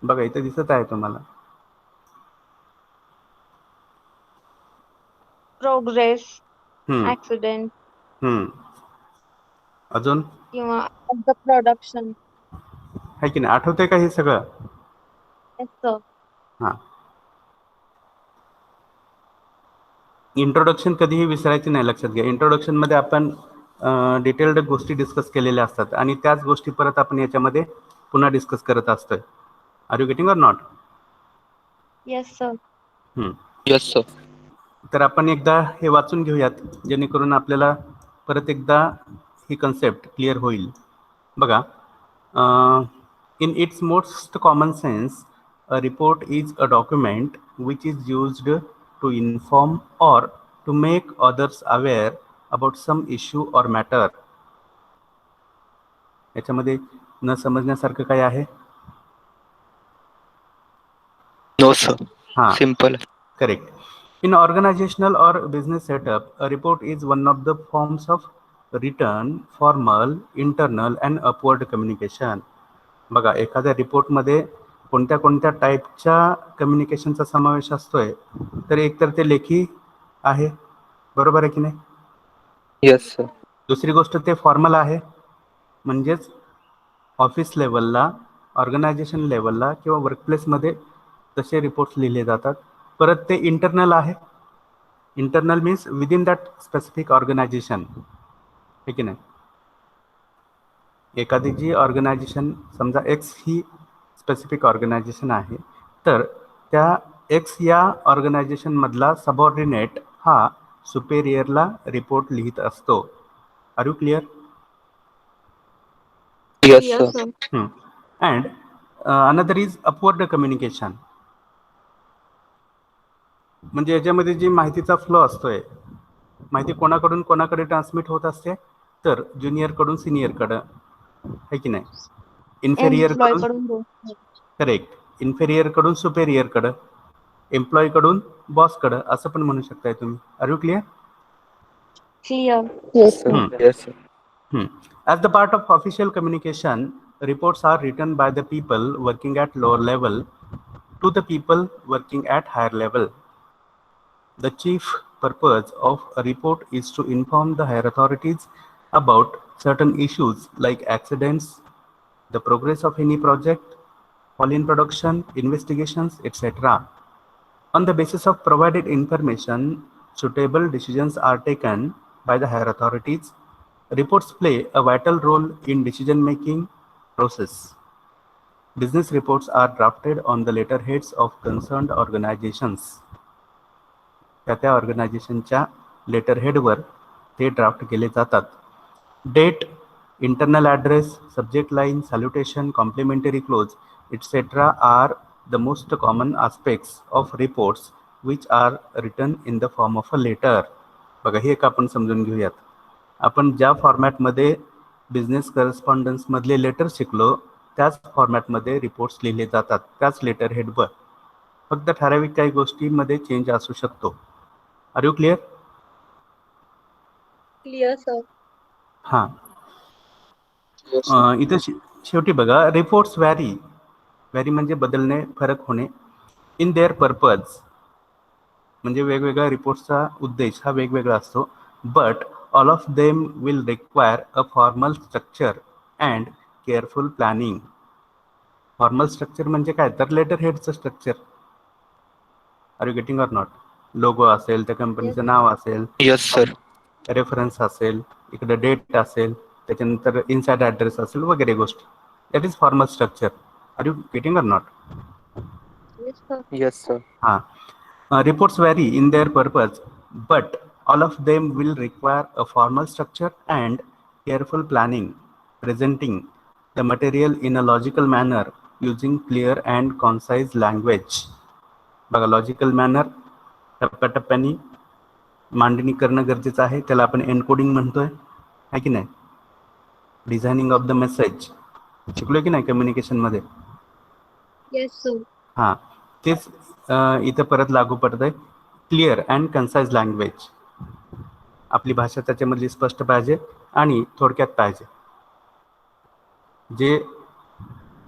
[SPEAKER 2] बघा इथे दिसत आहे तुम्हाला.
[SPEAKER 1] प्रोग्रेस,
[SPEAKER 2] हम्म,
[SPEAKER 1] ऍक्सिडेंट
[SPEAKER 2] अजून
[SPEAKER 1] किंवा द प्रोडक्शन.
[SPEAKER 2] आहे की नाही? आठवतंय का हे सगळं?
[SPEAKER 1] Yes sir.
[SPEAKER 2] हां, इंट्रोडक्शन कधीही विसरायची नाही, लक्षात घ्या. इंट्रोडक्शनमध्ये आपण डिटेल्ड गोष्टी डिस्कस केलेल्या असतात आणि त्याच गोष्टी परत आपण याच्यामध्ये पुन्हा डिस्कस करत असतोय. Are you getting or not?
[SPEAKER 1] Yes sir.
[SPEAKER 3] Yes, sir.
[SPEAKER 2] तर आपण एकदा हे वाचून घेऊयात जेणेकरून आपल्याला परत एकदा ही कन्सेप्ट क्लिअर होईल. बघा, in its most common sense a report is a document which is used to inform or to make others aware about some issue or matter. याच्यामध्ये न समजण्यासारखं काय आहे?
[SPEAKER 3] No, sir.
[SPEAKER 2] हां,
[SPEAKER 3] Simple.
[SPEAKER 2] correct. In organizational or business setup, a report is one of the forms of written, formal, internal and upward communication. बघा, एखाद्या रिपोर्टमध्ये कोणत्या कोणत्या टाईपच्या कम्युनिकेशनचा समावेश असतोय? तर एकतर ते लेखी आहे, बरोबर आहे की नाही?
[SPEAKER 3] Yes, sir.
[SPEAKER 2] दुसरी गोष्ट ते फॉर्मल आहे, म्हणजेच ऑफिस लेवलला, ऑर्गनायझेशन लेवलला किंवा वर्कप्लेसमध्ये तसे रिपोर्ट्स लिहिले जातात. परत ते इंटरनल आहे. Internal means within that specific organisation, आहे की नाही? एखादी जी ऑर्गनायझेशन, समजा एक्स ही स्पेसिफिक ऑर्गनायझेशन आहे, तर त्या एक्स या ऑर्गनायझेशनमधला सबऑर्डिनेट हा सुपेरियरला रिपोर्ट लिहित असतो. Are you clear?
[SPEAKER 3] Yes,
[SPEAKER 1] Yes
[SPEAKER 3] sir.
[SPEAKER 1] sir.
[SPEAKER 2] And another is upward communication. म्हणजे याच्यामध्ये जी माहितीचा फ्लो असतोय, माहिती कोणाकडून कोणाकडे ट्रान्समिट होत असते? तर ज्युनियरकडून सिनियरकडं, आहे की नाही? इन्फेरियर
[SPEAKER 1] एम्प्लॉय
[SPEAKER 2] कडून
[SPEAKER 1] कडून दोन.
[SPEAKER 2] करेक्ट, इन्फेरियर कडून सुपेरियर कडं, एम्प्लॉय कडून बॉस कडं, असं पण म्हणू शकताय तुम्ही. Are you clear?
[SPEAKER 1] Clear.
[SPEAKER 3] Yes, sir. Yes, sir.
[SPEAKER 2] As the part of official communication, reports are written by the people working at lower level to the people working at higher level. The chief purpose of a report is to inform the higher authorities about certain issues like accidents, the progress of any project, fall in production, investigations, etc. On the basis of provided information, suitable decisions are taken by the higher authorities. Reports play a vital role in decision-making process. Business reports are drafted on the letterheads of concerned organizations. त्या ऑर्गनायझेशनच्या लेटरहेडवर ते draft केले जातात. Date, internal address, subject line, salutation, complimentary clause, etc. are the most common aspects of reports which are written in the form of a letter. बघा, हे एक आपण समजून घेऊयात. आपण ज्या फॉर्मॅटमध्ये बिझनेस करस्पॉन्डन्स मधले लेटर शिकलो त्याच फॉर्मॅटमध्ये रिपोर्ट्स लिहिले जातात, त्याच लेटर हेडवर. फक्त ठराविक काही गोष्टींमध्ये चेंज असू शकतो. Are you clear?
[SPEAKER 1] Clear sir.
[SPEAKER 2] हां.
[SPEAKER 5] Yes, sir.
[SPEAKER 2] इथं शेवटी बघा, रिपोर्ट्स व्हॅरी म्हणजे बदलणे, फरक होणे. इन देअर पर्पज म्हणजे वेगवेगळ्या रिपोर्ट्सचा उद्देश हा वेगवेगळा असतो. But all of them will require a formal structure and careful planning. Formal structure म्हणजे काय, तर लेटर हेडचं स्ट्रक्चर. Are you getting or not? Logo असेल, त्या कंपनीचं नाव असेल,
[SPEAKER 3] Yes, sir.
[SPEAKER 2] रेफरन्स असेल, इकडे डेट असेल, त्याच्यानंतर इनसाइड ॲड्रेस असेल, वगैरे गोष्टी. That is formal structure. Are you getting or not?
[SPEAKER 3] Yes, sir.
[SPEAKER 2] Reports vary in their purpose, but all of them will require a formal structure and careful planning, presenting the material in a logical manner using clear and concise language. बघा, logical manner, टप्प्याटप्प्याने मांडणी करणं गरजेचं आहे. त्याला आपण encoding म्हणतोय, आहे की नाही? डिझायनिंग ऑफ द मेसेज शिकलोय की नाही कम्युनिकेशनमध्ये?
[SPEAKER 1] Yes sir.
[SPEAKER 2] हां, तेच इथं परत लागू पडत आहे. Clear and concise language. आपली भाषा त्याच्यामधली स्पष्ट पाहिजे आणि थोडक्यात पाहिजे. जे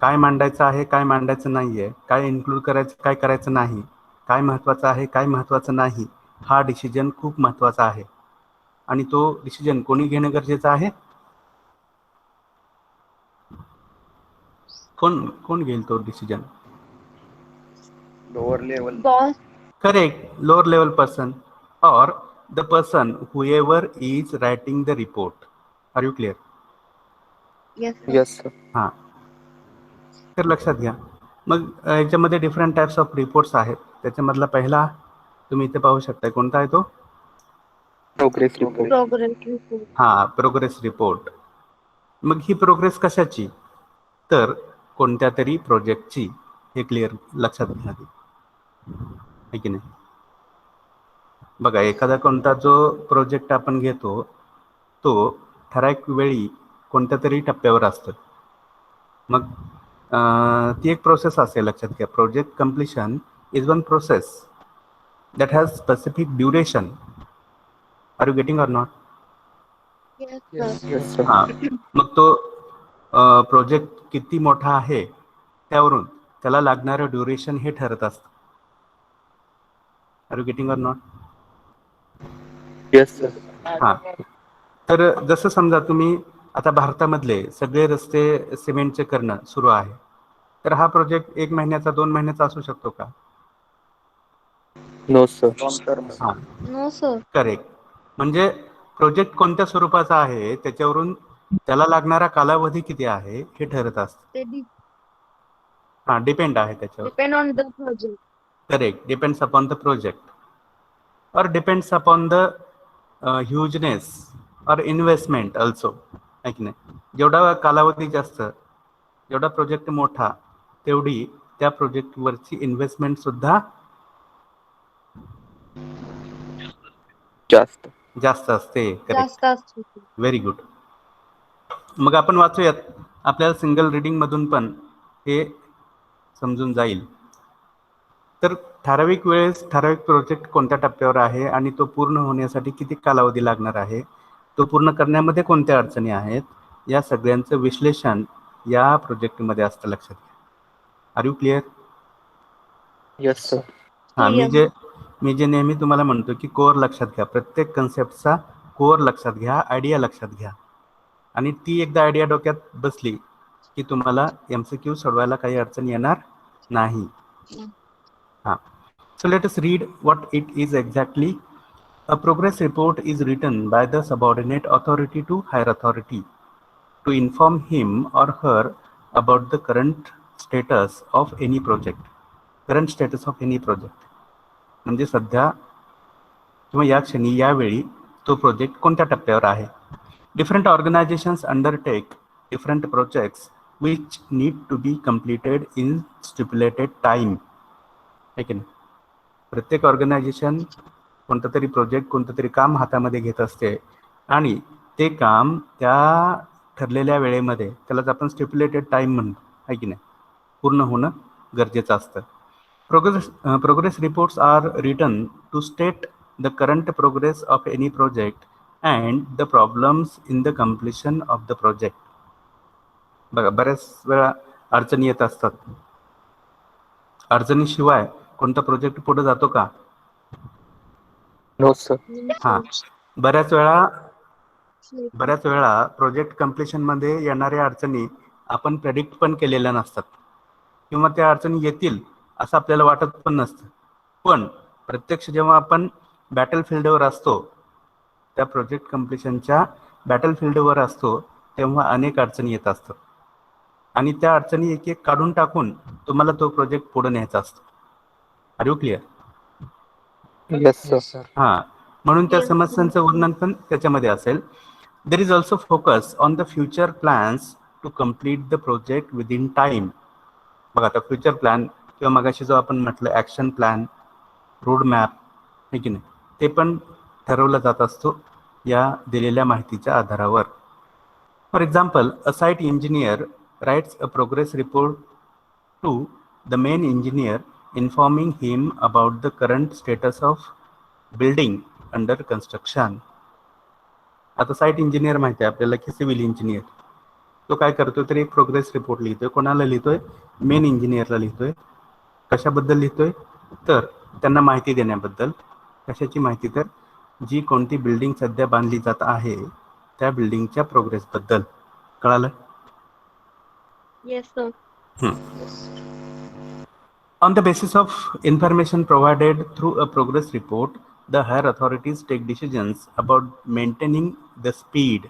[SPEAKER 2] काय मांडायचं आहे, काय मांडायचं नाही आहे, काय इन्क्लूड करायचं, काय करायचं नाही, काय महत्त्वाचं आहे, काय महत्त्वाचं नाही, हा डिसिजन खूप महत्त्वाचा आहे. आणि तो डिसिजन कोणी घेणं गरजेचं आहे? कोण घेईल तो decision?
[SPEAKER 4] Lower level.
[SPEAKER 1] Boss.
[SPEAKER 2] Correct, lower level person or the person whoever is writing the report. Are you clear?
[SPEAKER 1] Yes sir.
[SPEAKER 3] Yes, sir.
[SPEAKER 2] हां, तर लक्षात घ्या. मग याच्यामध्ये डिफरंट टाइप्स ऑफ रिपोर्ट्स आहेत. त्याच्यामधला पहिला तुम्ही इथे पाहू शकता, कोणता आहे तो?
[SPEAKER 3] Progress report.
[SPEAKER 1] Progress report.
[SPEAKER 2] हां, प्रोग्रेस रिपोर्ट. मग ही प्रोग्रेस कशाची? तर कोणत्या तरी प्रोजेक्टची. हे क्लिअर लक्षात घ्या आहे की नाही? बघा, एखादा कोणता जो प्रोजेक्ट आपण घेतो तो ठराविक वेळी कोणत्या तरी टप्प्यावर असतो. मग ती एक प्रोसेस असेल, लक्षात घ्या. Project completion is one process that has specific duration. Are you getting or not?
[SPEAKER 1] Yes
[SPEAKER 6] Yes,
[SPEAKER 1] sir.
[SPEAKER 3] Yes,
[SPEAKER 6] sir.
[SPEAKER 3] sir.
[SPEAKER 2] हां, मग तो प्रोजेक्ट किती मोठा आहे त्यावरून त्याला लागणारं ड्युरेशन हे ठरत असतं. Are you getting or not?
[SPEAKER 3] Yes, sir.
[SPEAKER 2] हां, तर जसं समजा तुम्ही आता भारतामधले सगळे रस्ते सिमेंटचे करणं सुरू आहे, तर हा प्रोजेक्ट 1 महिन्याचा 2 महिन्याचा असू शकतो का?
[SPEAKER 3] No, sir.
[SPEAKER 4] Long term.
[SPEAKER 2] हां,
[SPEAKER 1] नो सर.
[SPEAKER 2] करेक्ट. म्हणजे प्रोजेक्ट कोणत्या स्वरूपाचा आहे त्याच्यावरून त्याला लागणारा कालावधी किती आहे हे ठरत असतं.
[SPEAKER 1] ते
[SPEAKER 2] हां, डिपेंड आहे त्याच्यावर.
[SPEAKER 1] Depend on the project.
[SPEAKER 2] Correct, depends upon the project or depends upon the hugeness or investment also, आहे की नाही? जेवढा कालावधी जास्त, जेवढा प्रोजेक्ट मोठा, तेवढी त्या प्रोजेक्टवरची इन्व्हेस्टमेंट सुद्धा
[SPEAKER 3] Just.
[SPEAKER 2] जास्त असते. करेक्ट,
[SPEAKER 1] जास्त असतो.
[SPEAKER 2] Very good. मग आपण वाचूयात आपल्याला सिंगल रीडिंग मधून पण हे समजून जाईल. तर ठराविक वेळेस ठराविक प्रोजेक्ट कोणत्या टप्प्यावर आहे आणि तो पूर्ण होण्यासाठी किती कालावधी लागणार आहे, तो पूर्ण करण्यामध्ये कोणत्या अडचणी आहेत, या सगळ्यांचं विश्लेषण या प्रोजेक्टमध्ये असतं. लक्षात घ्या. Are you clear?
[SPEAKER 3] Yes, sir.
[SPEAKER 2] हा,
[SPEAKER 1] Clear.
[SPEAKER 2] मी जे नेहमी तुम्हाला म्हणतो की कोर लक्षात घ्या. प्रत्येक कन्सेप्टचा कोर लक्षात घ्या, आयडिया लक्षात घ्या. आणि ती एकदा आयडिया डोक्यात बसली की तुम्हाला MCQ सोडवायला काही अडचण येणार नाही. हा, so let us read what it is exactly. A progress report is written by the subordinate authority to higher authority to inform him or her about the current status of any project. Current status of any project म्हणजे सध्या किंवा या क्षणी यावेळी तो project कोणत्या टप्प्यावर आहे. Different organizations undertake different projects which need to be completed in stipulated time. है की नाही? प्रत्येक ऑर्गनायझेशन कोणतं तरी प्रोजेक्ट, कोणतं तरी काम हातामध्ये घेत असते आणि ते काम त्या ठरलेल्या वेळेमध्ये, त्यालाच आपण स्टिप्युलेटेड टाइम म्हणतो, आहे की नाही, पूर्ण होणं गरजेचं असतं. Progress reports are written to state the current progress of any project and the problems in the completion of the project. बघा, बऱ्याच वेळा अडचणी येत असतात. अडचणीशिवाय कोणता प्रोजेक्ट पुढे जातो का?
[SPEAKER 3] No, sir.
[SPEAKER 2] हा, बऱ्याच वेळा प्रोजेक्ट कम्प्लिशन मध्ये येणाऱ्या अडचणी आपण प्रेडिक्ट पण केलेल्या नसतात किंवा त्या अडचणी येतील असं आपल्याला वाटत पण नसतं. पण प्रत्यक्ष जेव्हा आपण बॅटल फील्डवर असतो, त्या प्रोजेक्ट कम्प्लिशनच्या बॅटल फील्डवर असतो, तेव्हा अनेक अडचणी येत असतात आणि त्या अडचणी एक एक काढून टाकून तुम्हाला तो प्रोजेक्ट पुढे न्यायचा असतो. Are you clear?
[SPEAKER 3] Yes, sir.
[SPEAKER 6] Yes, sir.
[SPEAKER 2] हां, म्हणून त्या समस्यांचं वर्णन पण त्याच्यामध्ये असेल. There is also focus on the future plans to complete the project within time. बघा, आता फ्युचर प्लॅन किंवा मगाशी जो आपण म्हटलं ॲक्शन प्लॅन, रोड मॅप, आहे की नाही, ते पण ठरवला जात असतो या दिलेल्या माहितीच्या आधारावर. For example, a site engineer writes a progress report to the main engineer informing him about the current status of building under construction. आता साईट इंजिनियर माहिती आहे आपल्याला की सिव्हिल इंजिनियर, तो काय करतोय तर एक प्रोग्रेस रिपोर्ट लिहितोय. कोणाला लिहितोय? मेन इंजिनियरला लिहितोय. कशाबद्दल लिहितोय? तर त्यांना माहिती देण्याबद्दल. कशाची माहिती? तर जी कोणती बिल्डिंग सध्या बांधली जात आहे त्या बिल्डिंगच्या प्रोग्रेसबद्दल. कळालं?
[SPEAKER 1] Yes, sir.
[SPEAKER 2] On the basis of information provided through a progress report, the higher authorities take decisions about maintaining the speed.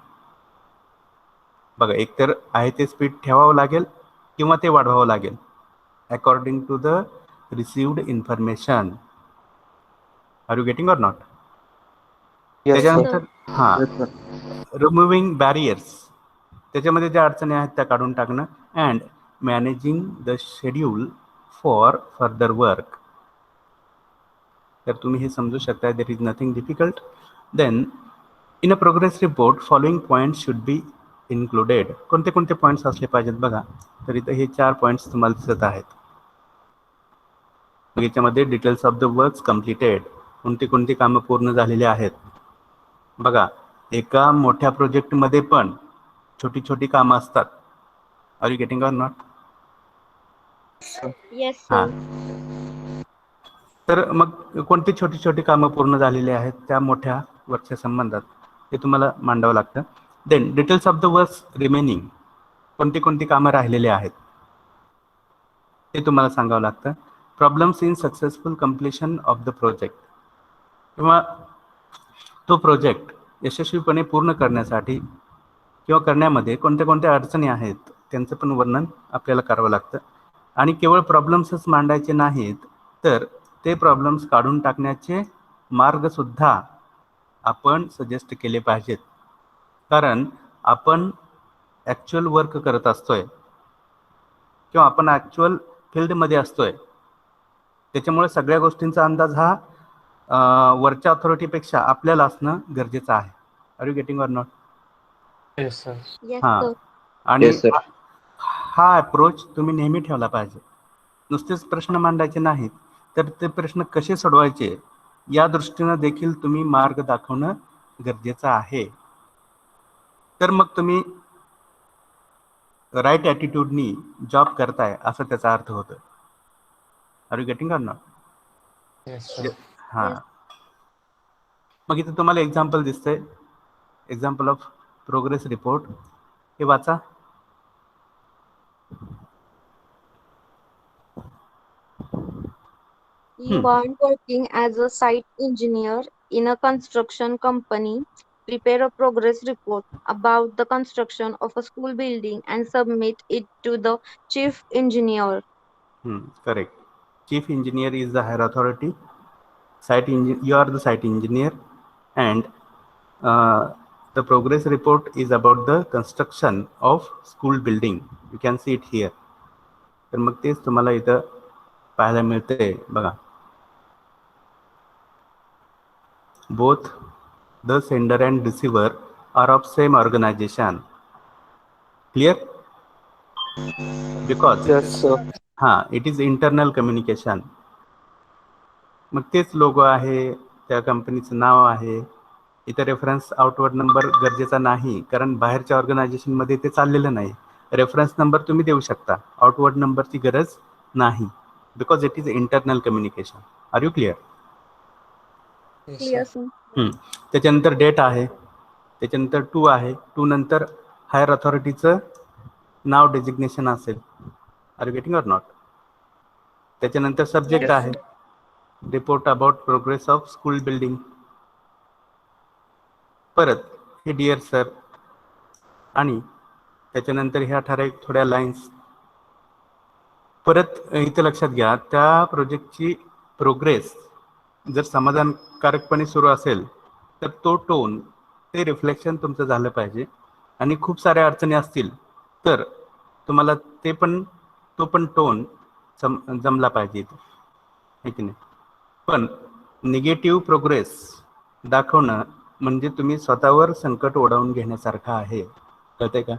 [SPEAKER 2] बघा, एकतर आहे ते स्पीड ठेवावं लागेल किंवा ते वाढवावं लागेल according to the received information. Are you getting or not?
[SPEAKER 3] Yes, sir.
[SPEAKER 2] त्याच्यानंतर हां, रिमुव्हिंग बॅरियर्स, त्याच्यामध्ये ज्या अडचणी आहेत त्या काढून टाकणं. And managing the schedule for further work. तर तुम्ही हे समजू शकता, there is nothing difficult. Then in a progress report following points should be included. कोणते कोणते पॉईंट्स असले पाहिजेत बघा, तर इथं हे 4 पॉईंट्स तुम्हाला दिसत आहेत. मग याच्यामध्ये details of the works completed, कोणती कोणती कामं पूर्ण झालेली आहेत. बघा, एका मोठ्या प्रोजेक्टमध्ये पण छोटी छोटी कामं असतात. Are you getting or not?
[SPEAKER 1] Yes,
[SPEAKER 2] हां,
[SPEAKER 1] sir.
[SPEAKER 2] तर मग कोणती छोटी छोटी कामं पूर्ण झालेली आहेत त्या मोठ्या वर्कच्या संबंधात ते तुम्हाला मांडावं लागतं. Then details of the works remaining, कोणती कोणती कामं राहिलेली आहेत ते तुम्हाला सांगावं लागतं. Problems in successful completion of the project, किंवा तो प्रोजेक्ट यशस्वीपणे पूर्ण करण्यासाठी किंवा करण्यामध्ये कोणत्या कोणत्या अडचणी आहेत त्यांचं पण वर्णन आपल्याला करावं लागतं. आणि केवळ प्रॉब्लेम्सच मांडायचे नाहीत, तर ते प्रॉब्लेम्स काढून टाकण्याचे मार्गसुद्धा आपण सजेस्ट केले पाहिजेत. कारण आपण ॲक्च्युअल वर्क करत असतोय किंवा आपण ॲक्च्युअल फील्डमध्ये असतोय, त्याच्यामुळे सगळ्या गोष्टींचा अंदाज हा वरच्या अथॉरिटीपेक्षा आपल्याला असणं गरजेचं आहे. Are you getting or not?
[SPEAKER 6] Yes, sir.
[SPEAKER 1] Yes,
[SPEAKER 2] हां,
[SPEAKER 1] sir.
[SPEAKER 2] आणि
[SPEAKER 4] Yes, sir.
[SPEAKER 2] हा अप्रोच तुम्ही नेहमी ठेवला पाहिजे. नुसतेच प्रश्न मांडायचे नाहीत, तर ते प्रश्न कसे सोडवायचे या दृष्टीनं देखील तुम्ही मार्ग दाखवणं गरजेचं आहे. तर मग तुम्ही राईट ॲटिट्यूडनी जॉब करताय असं त्याचा अर्थ होतो. Are you getting or not?
[SPEAKER 6] Yes, sir.
[SPEAKER 2] हां.
[SPEAKER 1] Yes.
[SPEAKER 2] मग इथे तुम्हाला एक्झाम्पल दिसतंय, एक्झाम्पल ऑफ प्रोग्रेस रिपोर्ट. हे वाचा.
[SPEAKER 1] You aren't working as a site engineer in a construction company. Prepare a progress report about the construction of a school building and submit it to the chief engineer.
[SPEAKER 2] Correct. Chief engineer is the higher authority. You are the site engineer, and the progress report is about the construction of school building. You can see it here. तर मग तेच तुम्हाला इथं पाहायला मिळते बघा. Both the sender and receiver are of same organization. Clear? Because
[SPEAKER 3] Yes, sir.
[SPEAKER 2] it is internal communication. मग तेच लोगो आहे, त्या कंपनीचं नाव आहे. इथं रेफरन्स आउटवर्ड नंबर गरजेचा नाही, कारण बाहेरच्या ऑर्गनायझेशनमध्ये ते चाललेलं नाही. रेफरन्स नंबर तुम्ही देऊ शकता, आउटवर्ड नंबरची गरज नाही, because it is internal communication. Are you clear?
[SPEAKER 6] Yes,
[SPEAKER 1] Clear,
[SPEAKER 6] sir.
[SPEAKER 1] sir.
[SPEAKER 2] त्याच्यानंतर डेट आहे, त्याच्यानंतर टू आहे, टू नंतर हायर अथॉरिटीचं नाव डेजिग्नेशन असेल. Are you getting or not? त्याच्यानंतर सब्जेक्ट
[SPEAKER 1] Yes,
[SPEAKER 2] आहे,
[SPEAKER 1] sir.
[SPEAKER 2] Report about progress of school building. परत हे डिअर सर, आणि त्याच्यानंतर ह्या ठराविक थोड्या लाईन्स. परत इथं लक्षात घ्या, त्या प्रोजेक्टची प्रोग्रेस जर समाधानकारकपणे सुरू असेल तर तो टोन, ते रिफ्लेक्शन तुमचं झालं पाहिजे. आणि खूप साऱ्या अडचणी असतील तर तुम्हाला तो पण टोन जमला पाहिजे, है की नाही? पण निगेटिव्ह प्रोग्रेस दाखवणं म्हणजे तुम्ही स्वतःवर संकट ओढावून घेण्यासारखं आहे. कळतंय का?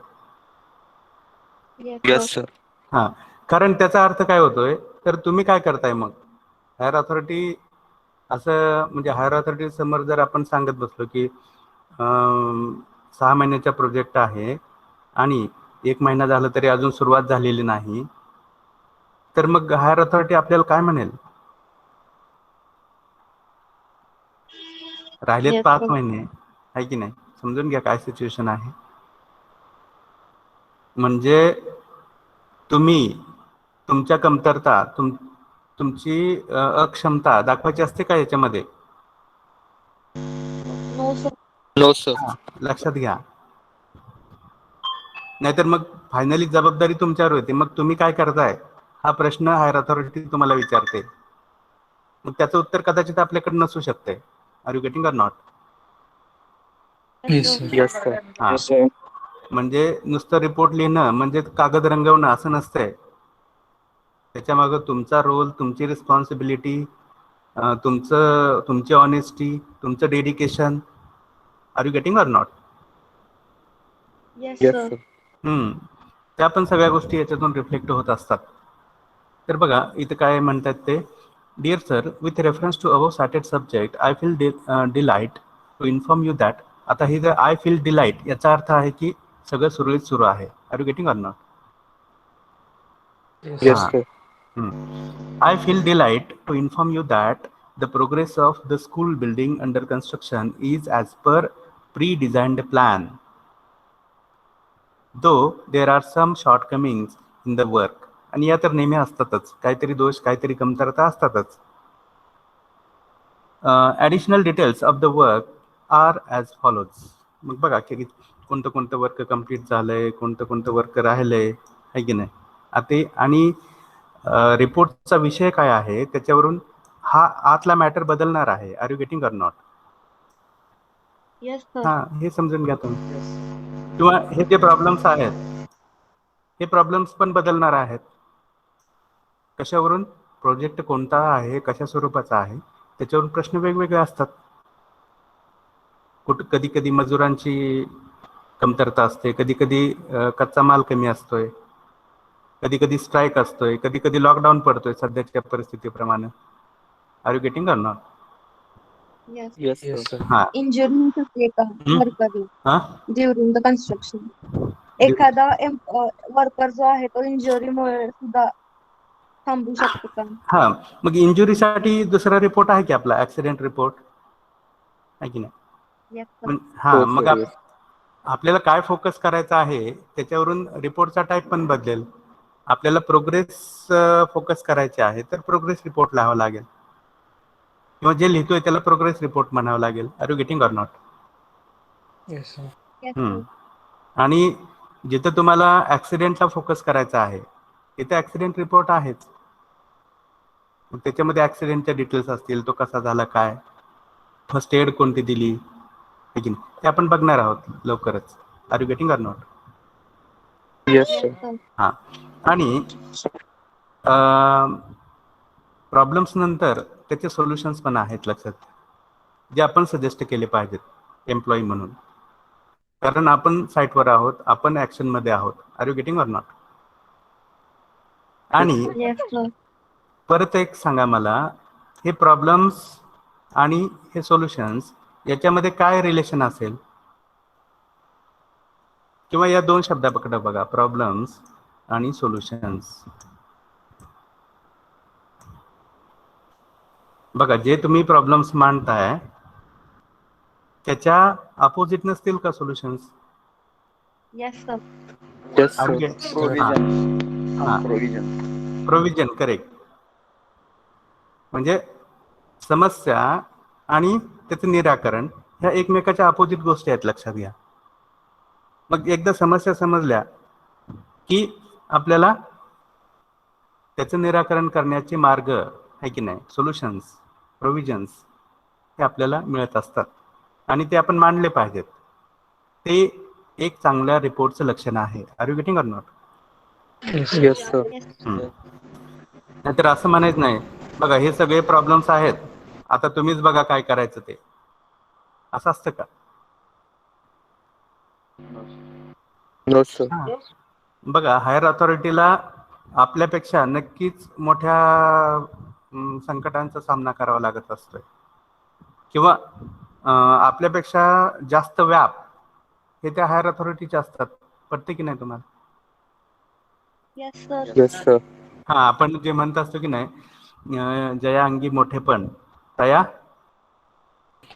[SPEAKER 1] Yes,
[SPEAKER 3] Yes,
[SPEAKER 1] sir.
[SPEAKER 3] sir.
[SPEAKER 2] हां. कारण त्याचा अर्थ काय होतोय, तर तुम्ही काय करताय मग? हायर अथॉरिटी असं, म्हणजे हायर अथॉरिटी समोर जर आपण सांगत बसलो की 6 महिन्याचा प्रोजेक्ट आहे आणि 1 महिना झाला तरी अजून सुरुवात झालेली नाही, तर मग हायर अथॉरिटी आपल्याला काय म्हणेल? राहिलेत
[SPEAKER 1] Yes,
[SPEAKER 2] 5
[SPEAKER 1] sir.
[SPEAKER 2] महिने, आहे की नाही? समजून घ्या काय सिच्युएशन आहे. म्हणजे तुम्ही तुमच्या कमतरता, तुमची अक्षमता दाखवायची असते का याच्यामध्ये?
[SPEAKER 1] No, sir.
[SPEAKER 3] No, sir.
[SPEAKER 2] लक्षात घ्या. नाहीतर मग फायनली जबाबदारी तुमच्यावर होते. मग तुम्ही काय करताय हा प्रश्न हायर अथॉरिटी तुम्हाला विचारते. मग त्याचं उत्तर कदाचित आपल्याकडे नसू शकते. Are you getting or not?
[SPEAKER 1] Yes,
[SPEAKER 6] Yes,
[SPEAKER 1] sir.
[SPEAKER 6] sir.
[SPEAKER 3] Yes, sir.
[SPEAKER 2] हां. म्हणजे नुसतं रिपोर्ट लिहिणं म्हणजे कागद रंगवणं असं नसतंय. त्याच्यामागं तुमचा रोल, तुमची रिस्पॉन्सिबिलिटी, तुमची ऑनेस्टी, तुमचं dedication. Are you getting or not?
[SPEAKER 1] Yes,
[SPEAKER 3] Yes,
[SPEAKER 1] sir.
[SPEAKER 3] sir.
[SPEAKER 2] त्या पण सगळ्या गोष्टी याच्यातून रिफ्लेक्ट होत असतात. तर बघा इथं काय म्हणतात ते, dear sir, with reference to above stated subject I feel delight to inform you that. आता ही जर आय फील डिलाइट याचा अर्थ आहे की सगळं सुरळीत सुरू आहे. Are you getting or not?
[SPEAKER 6] Yes,
[SPEAKER 3] Yes,
[SPEAKER 6] sir.
[SPEAKER 3] sir.
[SPEAKER 2] I feel delight to inform you that the progress of the school building under construction is as per pre-designed plan. Though there are some shortcomings in the work. आणि या तर नेहमी असतातच, काहीतरी दोष, काहीतरी कमतरता असतातच. Additional details of the work are as follows. मग बघा की कोणतं कोणतं वर्क कम्प्लीट झालंय, कोणतं कोणतं वर्क राहिलंय, आहे की नाही? आता आणि रिपोर्टचा विषय काय आहे त्याच्यावरून हा आतला मॅटर बदलणार आहे. Are you getting or not?
[SPEAKER 1] Yes, sir.
[SPEAKER 2] हां, हे समजून घ्या तुम्ही. किंवा हे जे प्रॉब्लेम्स आहेत, हे प्रॉब्लेम्स पण बदलणार आहेत. कशावरून? प्रोजेक्ट कोणता आहे, कशा स्वरूपाचा आहे, त्याच्यावरून प्रश्न वेगवेगळे असतात. कधी कधी मजुरांची कमतरता असते, कधी कधी कच्चा माल कमी असतोय, कधी कधी स्ट्राईक असतोय, कधी कधी लॉकडाऊन पडतोय सध्याच्या परिस्थितीप्रमाणे. Are you getting or not?
[SPEAKER 1] Yes.
[SPEAKER 3] Yes,
[SPEAKER 6] Yes,
[SPEAKER 3] sir.
[SPEAKER 6] sir.
[SPEAKER 2] हा.
[SPEAKER 1] Injury होऊ शकते का वर्करला
[SPEAKER 2] हा
[SPEAKER 1] ड्युरिंग द कन्स्ट्रक्शन? एखादा वर्कर जो आहे तो इंजुरीमुळे सुद्धा थांबू शकतो का?
[SPEAKER 2] हा, मग इंजुरीसाठी दुसरा रिपोर्ट आहे की आपला ऍक्सिडेंट रिपोर्ट आहे की नाही?
[SPEAKER 1] Yes, sir.
[SPEAKER 2] हा,
[SPEAKER 3] हो
[SPEAKER 2] मग
[SPEAKER 3] सर, yes.
[SPEAKER 2] आपल्याला काय फोकस करायचा आहे त्याच्यावरून रिपोर्टचा टाईप पण बदलेल. आपल्याला प्रोग्रेस फोकस करायचे आहे तर प्रोग्रेस रिपोर्ट लिहावा लागेल, किंवा जे लिहितोय त्याला प्रोग्रेस रिपोर्ट म्हणावं लागेल. Are you getting or not?
[SPEAKER 6] Yes, sir.
[SPEAKER 1] Yes, sir.
[SPEAKER 2] आणि जिथं तुम्हाला ऍक्सिडेंटला फोकस करायचा आहे तिथे ऍक्सिडेंट रिपोर्ट आहेच. मग त्याच्यामध्ये ऍक्सिडेंटच्या डिटेल्स असतील, तो कसा झाला, काय फर्स्ट एड कोणती दिली आहे की नाही, ते आपण बघणार आहोत लवकरच. Are you getting or not?
[SPEAKER 3] Yes,
[SPEAKER 1] Yes,
[SPEAKER 3] sir.
[SPEAKER 1] sir.
[SPEAKER 2] हां, आणि प्रॉब्लेम्स नंतर त्याचे सोल्युशन्स पण आहेत लक्षात, जे आपण सजेस्ट केले पाहिजेत एम्प्लॉई म्हणून, कारण आपण साईटवर आहोत, आपण ॲक्शनमध्ये आहोत. Are you getting or not? आणि
[SPEAKER 1] Yes, sir.
[SPEAKER 2] परत एक सांगा मला, हे प्रॉब्लेम्स आणि हे सोल्युशन्स याच्यामध्ये काय रिलेशन असेल? किंवा या दोन शब्दापकडे बघा, प्रॉब्लेम्स आणि सोल्युशन्स. बघा, जे तुम्ही प्रॉब्लेम्स मांडताय त्याच्या अपोजिट नसतील का solutions?
[SPEAKER 1] Yes, sir.
[SPEAKER 3] Yes, sir.
[SPEAKER 4] Provision.
[SPEAKER 2] हां,
[SPEAKER 4] प्रोव्हिजन.
[SPEAKER 2] Provision, correct. म्हणजे समस्या आणि त्याचं निराकरण ह्या एकमेकाच्या अपोजिट गोष्टी आहेत, लक्षात घ्या. मग एकदा समस्या समजल्या की आपल्याला त्याचं निराकरण करण्याचे मार्ग आहे की नाही, सोल्युशन्स, प्रोव्हिजन्स, हे आपल्याला मिळत असतात आणि ते आपण मांडले पाहिजेत. ते एक चांगल्या रिपोर्टचं लक्षण आहे. Are you getting or not?
[SPEAKER 6] Yes,
[SPEAKER 3] Yes, sir.
[SPEAKER 1] Yes.
[SPEAKER 2] नाहीतर असं म्हणायचं नाही, बघा हे सगळे प्रॉब्लेम्स आहेत, आता तुम्हीच बघा काय करायचं ते, असं असतं का?
[SPEAKER 3] No, sir.
[SPEAKER 2] बघा, हायर अथॉरिटीला आपल्यापेक्षा नक्कीच मोठ्या संकटांचा सामना करावा लागत असतोय, किंवा आपल्यापेक्षा जास्त व्याप हे त्या हायर अथॉरिटीचे असतात. पटते की नाही तुम्हाला?
[SPEAKER 1] Yes, sir.
[SPEAKER 3] Yes, sir.
[SPEAKER 2] हा, आपण जे म्हणत असतो की नाही, जया अंगी मोठेपण तया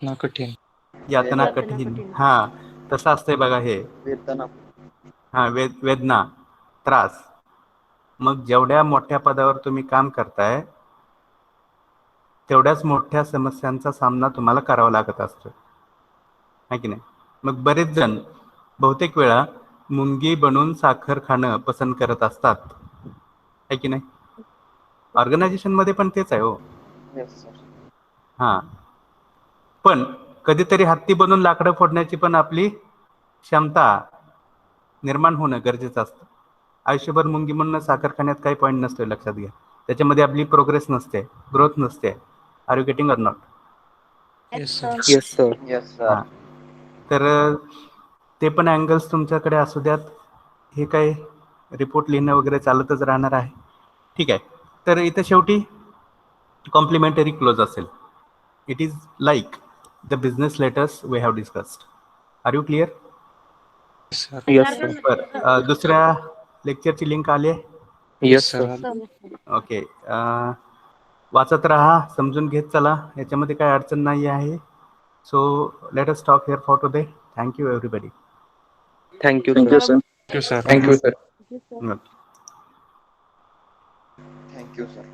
[SPEAKER 6] ना कठीण.
[SPEAKER 2] यातना
[SPEAKER 1] यातना
[SPEAKER 2] कठीण.
[SPEAKER 1] कठीण.
[SPEAKER 2] हा, तसं असतंय बघा हे.
[SPEAKER 4] वेदना.
[SPEAKER 2] हा, वेदना, त्रास. मग जेवढ्या मोठ्या पदावर तुम्ही काम करताय तेवढ्याच मोठ्या समस्यांचा सामना तुम्हाला करावा लागत असतो, आहे की नाही? मग बरेच जण बहुतेक वेळा मुंगी बनून साखर खाणं पसंत करत असतात, आहे की नाही? ऑर्गनायझेशन मध्ये पण तेच आहे हो.
[SPEAKER 4] Yes sir.
[SPEAKER 2] हा, पण कधीतरी हत्ती बनून लाकडं फोडण्याची पण आपली क्षमता निर्माण होणं गरजेचं असतं. आयुष्यभर मुंगी म्हणून साखर खाण्यात काही पॉईंट नसतोय, लक्षात घ्या. त्याच्यामध्ये आपली प्रोग्रेस नसते, ग्रोथ नसते. Are you getting or not?
[SPEAKER 6] Yes, sir.
[SPEAKER 3] Yes, sir.
[SPEAKER 4] Yes
[SPEAKER 2] हां,
[SPEAKER 4] सर.
[SPEAKER 2] तर ते पण अँगल्स तुमच्याकडे असू द्यात. हे काय रिपोर्ट लिहिणं वगैरे चालतच राहणार आहे, ठीक आहे. तर इथं शेवटी कॉम्प्लिमेंटरी क्लोज असेल. It is like the business letters we have discussed. Are you clear?
[SPEAKER 6] Yes, sir.
[SPEAKER 3] Yes, sir.
[SPEAKER 2] बरं, दुसऱ्या लेक्चरची लिंक आली आहे.
[SPEAKER 3] Yes,
[SPEAKER 6] sir.
[SPEAKER 3] sir.
[SPEAKER 2] ओके, वाचत राहा, समजून घेत चला, याच्यामध्ये काही अडचण नाही आहे. So let us stop here for today. Thank you everybody.
[SPEAKER 3] Thank you,
[SPEAKER 5] Thank
[SPEAKER 3] sir.
[SPEAKER 5] you, sir.
[SPEAKER 6] Thank you, sir.
[SPEAKER 5] Thank you, sir.
[SPEAKER 1] Yes, sir.
[SPEAKER 4] Thank you sir.